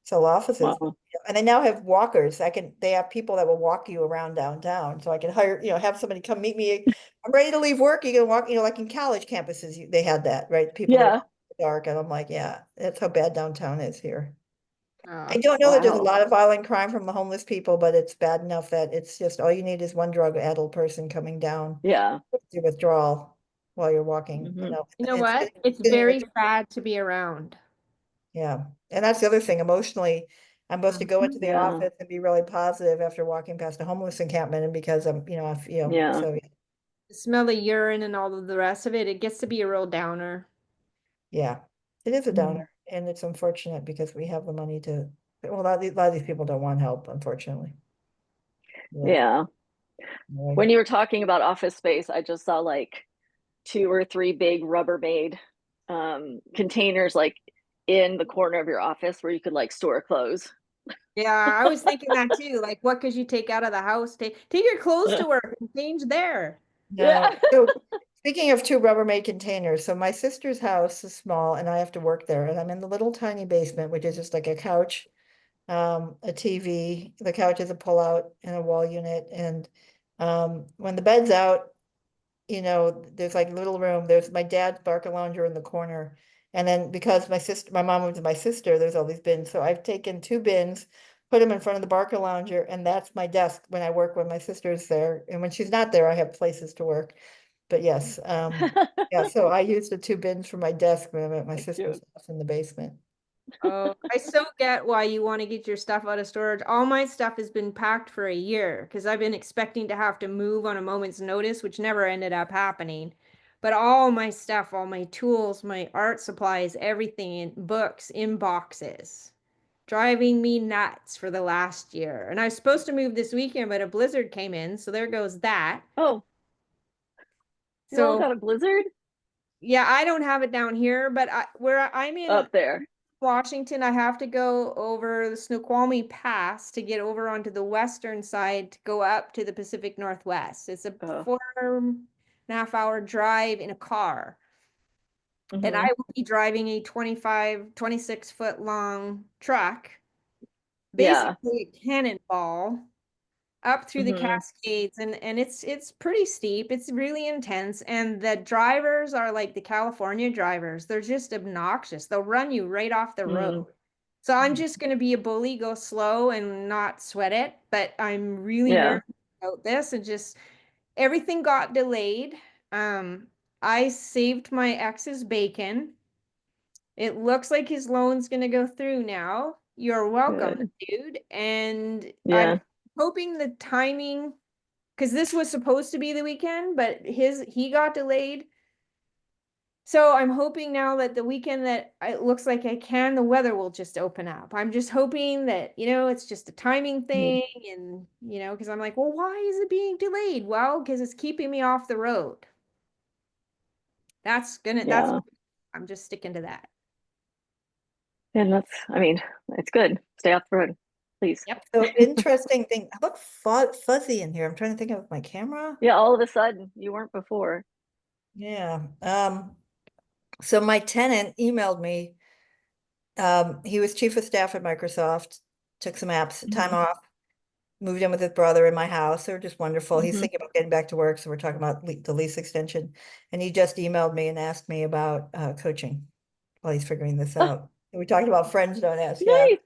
sell offices. Wow. And they now have walkers. They have people that will walk you around downtown. So I can hire, have somebody come meet me. I'm ready to leave work. You can walk, like in college campuses, they had that, right? People that Yeah. walk in the dark. And I'm like, yeah, that's how bad downtown is here. I Uh, don't know that there's a Wow. lot of violent crime from the homeless people, but it's bad enough that it's just, all you need is one drug addled person coming down Yeah. to withdrawal while you're walking, Hmm. you know and what? It's sitting in very a- sad to be around. yeah. And that's the other thing, emotionally, I'm supposed to go into the Yeah. office and be really positive after walking past a homeless encampment, and because I'm, Yeah. so, The smell of urine and all of the rest of it, it gets to be a real downer. yeah, it is a Mm. downer, and it's unfortunate because we have the money to, well, a lot of these people don't want help, unfortunately. Yeah. Yeah. When you were talking about office space, I just saw like 2 or 3 big Rubbermaid containers like in the corner of your office where you could like store clothes. Yeah, I was thinking that too. Like, what could you take out of the house? Take your clothes to work and change there. No, Yeah. so speaking of two Rubbermaid containers, so my sister's house is small and I have to work there and I'm in the little tiny basement, which is just like a couch, a TV, the couch is a pull-out and a wall unit. And when the bed's out, there's like little room, there's my dad's Barca lounger in the corner. And then because my mom moved to my sister, there's all these bins. So I've taken 2 bins, put them in front of the Barca lounger, and that's my desk when I work when my sister's there. And when she's not there, I have places to work. But yes, yeah, so I use the 2 bins for my desk when I'm at my sister's Cute. house in the basement. Oh, I so get why you want to get your stuff out of storage. All my stuff has been packed for a year because I've been expecting to have to move on a moment's notice, which never ended up happening. But all my stuff, all my tools, my art supplies, everything in books, in boxes, driving me nuts for the last year. And I was supposed to move this weekend, but a blizzard came in, so there goes that. Oh, you all So got a blizzard yeah, I don't have it down here, but where I'm in up there. Washington, I have to go over the Snoqualmie Pass to get over onto the western side to go up to the Pacific Northwest. It's a Oh. 4.5 hour drive in a car. And I Hmm. will be driving a 26 foot long truck, Yeah. basically a cannonball up through the Hmm. Cascades, and it's pretty steep. It's really intense, and the drivers are like the California drivers. They're just obnoxious. They'll run you right off the Mm. road. So I'm just going to be a bully, go slow and not sweat it, but I'm really Yeah. nervous about this and just everything got delayed. I saved my ex's bacon. It looks like his loan's gonna go through now. You're welcome, Good. dude. And I'm Yeah. hoping the timing, because this was supposed to be the weekend, but he got delayed. So I'm hoping now that the weekend that it looks like I can, the weather will just open up. I'm just hoping that, it's just a timing Mm. thing and, because I'm like, well, why is it being delayed? Well, because it's keeping me off the road. That's Yeah. I'm just sticking to that. And I mean, it's good. Stay off the road, please. Yep. So interesting thing, I look fuzzy in here. I'm trying to think of my camera. Yeah, all of a sudden you weren't before. Yeah. So my tenant emailed me. He was chief of staff at Microsoft, took some apps, time Hmm. off, moved in with his brother in my house. They're just wonderful. He's Hmm. thinking about getting back to work, so we're talking about the lease extension. And he just emailed me and asked me about coaching while he's figuring this Oh, out. And we talked about friends don't ask. Yeah. yay.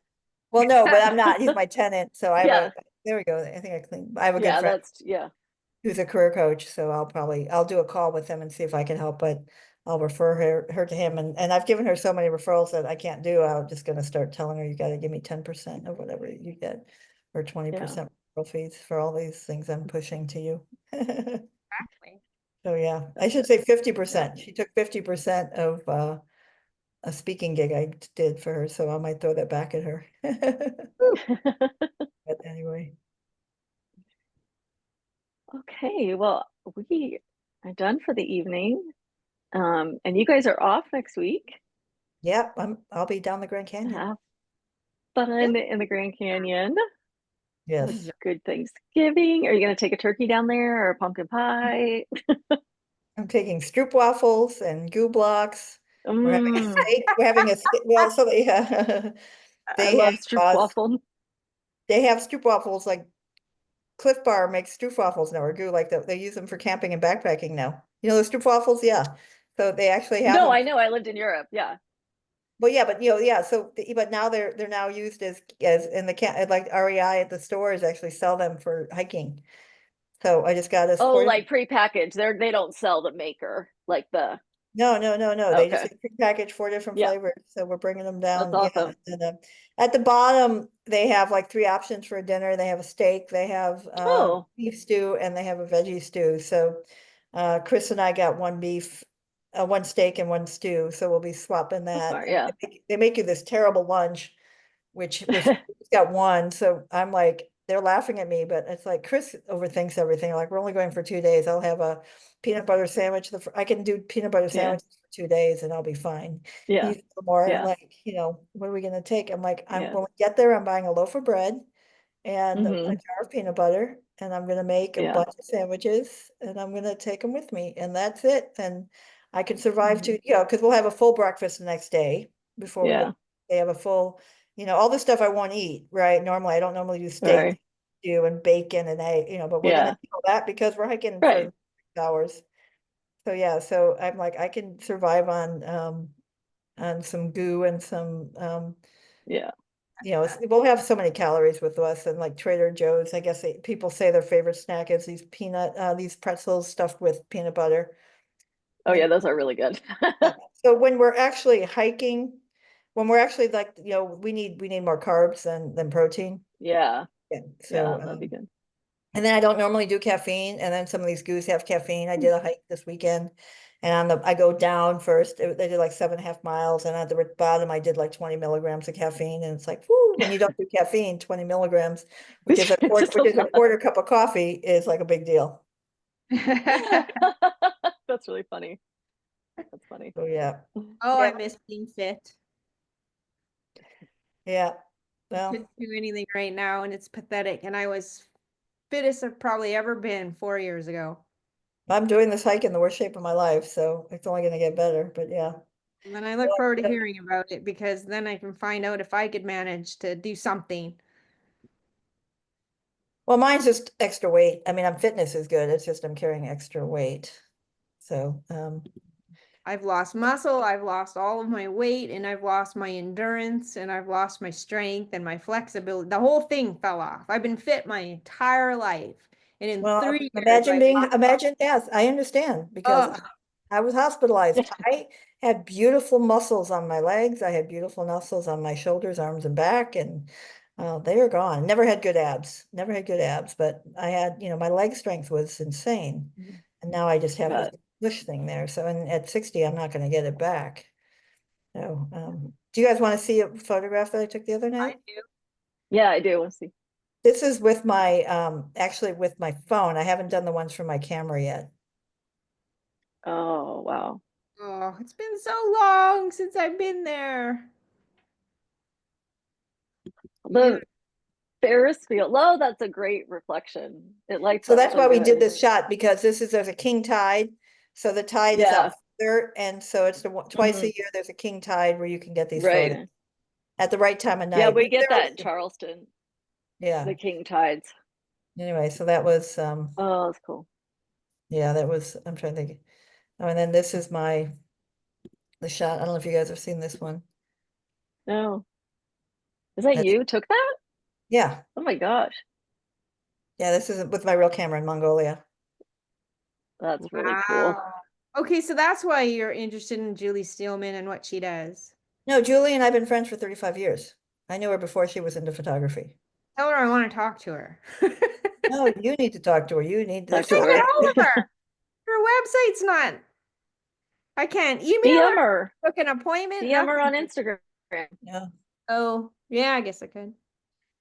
Well, no, but I'm not. He's my tenant, so I have Yeah. there we go. I think I cleaned. I have a good Yeah, friend yeah. who's a career coach, so I'll do a call with him and see if I can help, but I'll refer her to him, and I've given her so many referrals that I can't do. I'm just gonna start telling her, you gotta give me 10% of whatever you get, or Yeah. 20% referral fees for all these things I'm pushing to you. Exactly. So yeah, I That's should it. say Yeah. 50%. She took 50% of a speaking gig I did for her, so I might throw that back at her. But anyway, Okay, well, we are done for the evening. And you guys are off next week. yep, I'll be down the Grand Canyon. Have fun in the Grand Canyon. Have a Yes. good Thanksgiving. Are you going to take a turkey down there or pumpkin pie? I'm taking stroop waffles and goo blocks. We're having a Mm, steak. We're having a well, so they I they have love stroopwafel. they have stroop waffles like Cliff Bar makes stroop waffles now or goo like that. They use them for camping and backpacking now. You know the stroop waffles, yeah. So they actually have No, them. I know. I lived in Europe. Yeah. Well, yeah, but yeah. So but now they're now used as in the camp like REI at the stores actually sell them for hiking. So I just got us Oh, 4 different. like prepackaged. They don't sell the maker like the. No, no, no, no. They just Okay. have prepackaged 4 different Yeah, flavors. So we're bringing them that's down. Yeah. awesome. And at the bottom, they have like 3 options for a dinner. They have a steak, they have Oh, beef stew, and they have a veggie stew. So Chris and I got one beef, one steak and one stew. So we'll be swapping that's that. smart. And Yeah. they make you this terrible lunch, which we've got one. So I'm like, they're laughing at me, but it's like Chris overthinks everything. Like, we're only going for 2 days. I'll have a peanut butter sandwich. I can do peanut butter Yeah. sandwiches for 2 days and I'll be fine. Yeah. He's more Yeah. like, what are we gonna take? I'm like, Yeah. when we get there, I'm buying a loaf of bread and a Mhm. jar of peanut butter, and I'm gonna make a Yeah. bunch of sandwiches, and I'm gonna take them with me, and that's it. And I can survive to, because we'll have a full breakfast the next day before we Yeah. go. They have a full, all the stuff I won't eat, right? Normally, I don't normally do steak, Right. and bacon and egg, but we're Yeah. gonna do all that because we're hiking Right. for 6 hours. So yeah, so I'm like, I can survive on some goo and some Yeah. we'll have so many calories with us, and like Trader Joe's, I guess people say their favorite snack is these pretzels stuffed with peanut butter. Oh yeah, And those are really good. so when we're actually hiking, when we're actually like, we need more carbs than protein. Yeah. Yeah. Yeah, So, that'd be good. and then I don't normally do caffeine, and then some of these goos have caffeine. I did a hike this weekend, and I go down first. They did like 7.5 miles, and at the bottom I did like 20 milligrams of caffeine, and it's like, whoo, when you don't do caffeine, 20 milligrams, which is a It's quarter, just a which is a lot. quarter cup of coffee, is like a big deal. That's really funny. That's funny. So yeah, Oh, yeah, I miss being fit. yeah. I Well, couldn't do anything right now, and it's pathetic. And I was fittest I've probably ever been 4 years ago. I'm doing this hike in the worst shape of my life, so it's only going to get better. But yeah. And then I look forward to hearing about it because then I can find out if I could manage to do something. Well, mine's just extra weight. I mean, fitness is good. It's just I'm carrying extra weight. So, I've lost muscle, I've lost all of my weight, and I've lost my endurance, and I've lost my strength and my flexibility. The whole thing fell off. I've been fit my entire life. And in well, 3 years, yes, I understand because oh, I was hospitalized. I had beautiful muscles on my legs. I had beautiful muscles on my shoulders, arms, and back, and they are gone. Never had good abs. Never had good abs, but I had, my leg strength was insane. And now I just have this But push thing there. So, and at 60, I'm not going to get it back. So, do you guys want to see a photograph that I took the other I night? do. yeah, I do want to see. This is with my, actually with my phone. I haven't done the ones from my camera yet. Oh, wow. Oh, it's been so long since I've been there. Yeah. The Ferris wheel. Oh, that's a great reflection. It lights So up that's so why we did good. this shot, because there's a king tide. So the tide is Yeah. out there, and so it's twice a Mhm. year, there's a king tide where you can get these photos Right. at the right time of Yeah, night. we get There that in was- Charleston, Yeah, the king tides. anyway, so that was, Oh, that's cool. yeah, that was, I'm trying to think. Oh, and then this is the shot. I don't know if you guys have seen this one. No. Is that That's- you took that? Yeah, Oh my gosh. yeah, this is with my real camera in Mongolia. That's really cool. Wow. Okay, so that's why you're interested in Julie Steelman and what she does. No, Julie and I've been friends for 35 years. I knew her before she was into photography. Tell her I want to talk to her. No, you need to talk to her. You need Talk this. to I her. get all of her. Her website's not. I can't email DM her, her. book an appointment. DM her on Nothing. Instagram. Yeah. Oh, yeah, I guess I could.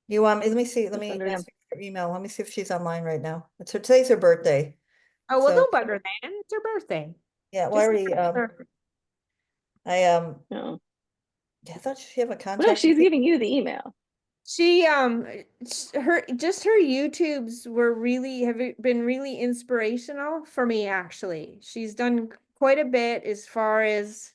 You let me see. Let Just me send her ask DM. her email. Let me see if she's online right now. Today's her birthday. Oh, well, So don't bug her then. It's her birthday. yeah, well, I Just already I No. I thought she have a Well, no, contact. she's giving you the email. she her YouTubes were really have been really inspirational for me actually. She's done quite a bit as far as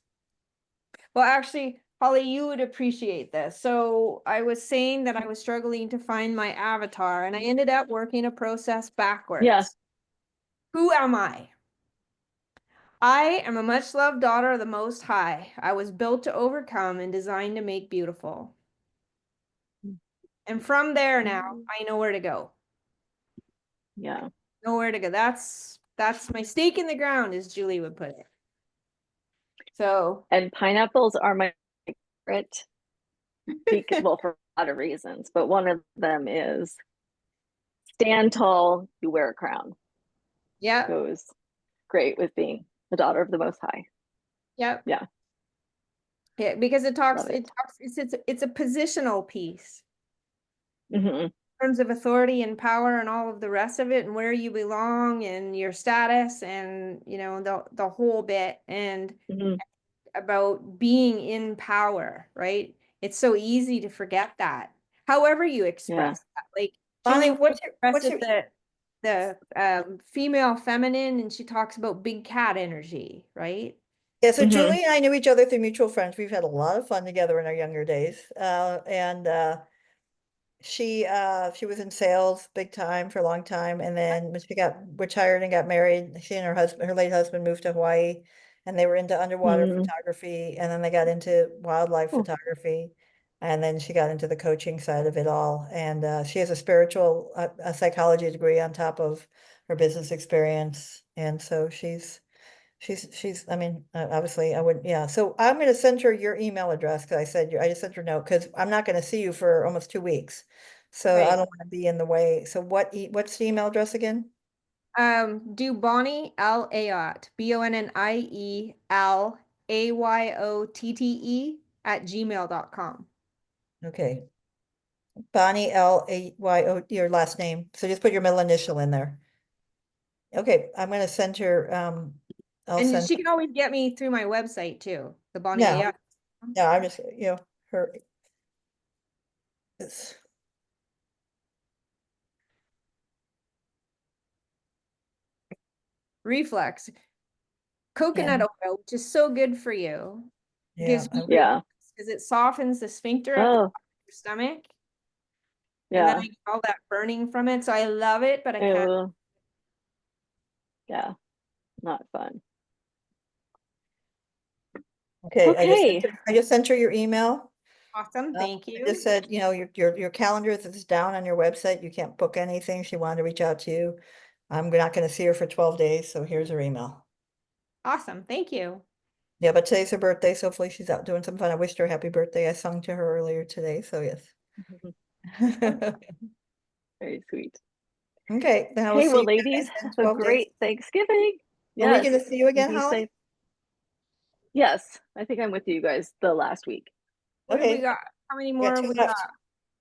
well, actually, Holly, you would appreciate this. So I was saying that I was struggling to find my avatar, and I ended up working a process backwards. Yeah. Who am I? I am a much loved daughter of the Most High. I was built to overcome and designed to make beautiful. And from there now, I know where to go. Yeah. Know where to go. That's my stake in the ground, as Julie would put it. So And pineapples are my favorite because, well, for a lot of reasons, but one of them is stand tall, you wear a crown. yeah, Goes great with being the daughter of the Most High. yeah. Yeah. Yeah, because Love it. it's a positional piece. Hmm. terms of authority and power and all of the rest of it and where you belong and your status and, you know, the whole bit and Mhm. about being in power, right? It's so easy to forget that. However you express that. Like Bonnie, Julie expressed it the female feminine and she talks about big cat energy, right? yeah, so Mhm. Julie and I knew each other through mutual friends. We've had a lot of fun together in our younger days. She was in sales big time for a long time, and then when she got retired and got married, she and her late husband moved to Hawaii, and they were into underwater Mhm. photography, and then they got into wildlife Oh. photography, and then she got into the coaching side of it all. And she has a spiritual a psychology degree on top of her business experience, and so I mean, obviously I would, yeah. So I'm going to send her your email address because I just sent her a note because I'm not going to see you for almost 2 weeks. So I Right. don't want to be in the way. So what's the email address again? Do Bonnie L Ayotte, BonnieLAYOTTE @gmail.com. Okay. Bonnie L-A-Y-O, your last name. So just put your middle initial in there. Okay, I'm going to send her, I'll And send, she can always get me through my website too, the Bonnie yeah, Ayotte. yeah, I'm just, her. It's, Reflex. yeah, Coconut oil, which is so good for you, yeah, gives I me would, Yeah. because it softens the sphincter at the Oh, bottom of your stomach. And then yeah. I get all that burning from it. So I love it, but I can't. Ew. Yeah. Not fun. okay, Okay. I just sent her your email. Awesome. Thank I just you. said, your calendar is down on your website. You can't book anything. She wanted to reach out to you. I'm not going to see her for 12 days, so here's her email. Awesome. Thank you. Yeah, but today's her birthday, so hopefully she's out doing some fun. I wished her happy birthday. I sung to her earlier today, so yes. Very sweet. Okay, then I will Okay, see well, you ladies, guys in have a 12 days. great Thanksgiving. Are we Yes. going to see you And again, be Holly? safe. Yes, I think I'm with you guys the last week, What have we Okay, got? How many we got more have two we got? left.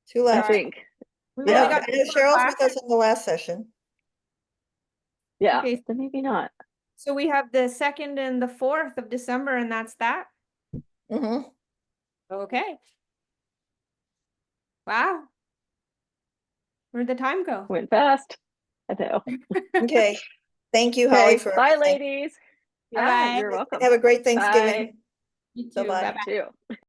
Two I left. think. We I only know, Yeah. got I know 4 Cheryl's with classes. us in the last session. Yeah. Okay, Then maybe not. so we have the 2nd and the 4th of December, and that's that. Mm-hmm. Okay. Wow. Where'd the time go? Went fast. I know. Okay, thank you, Holly, Okay. for Bye, everything. ladies. Yeah, Bye-bye. you're welcome. Have a great Bye. Thanksgiving. You too. Bye-bye. Bye-bye. You too.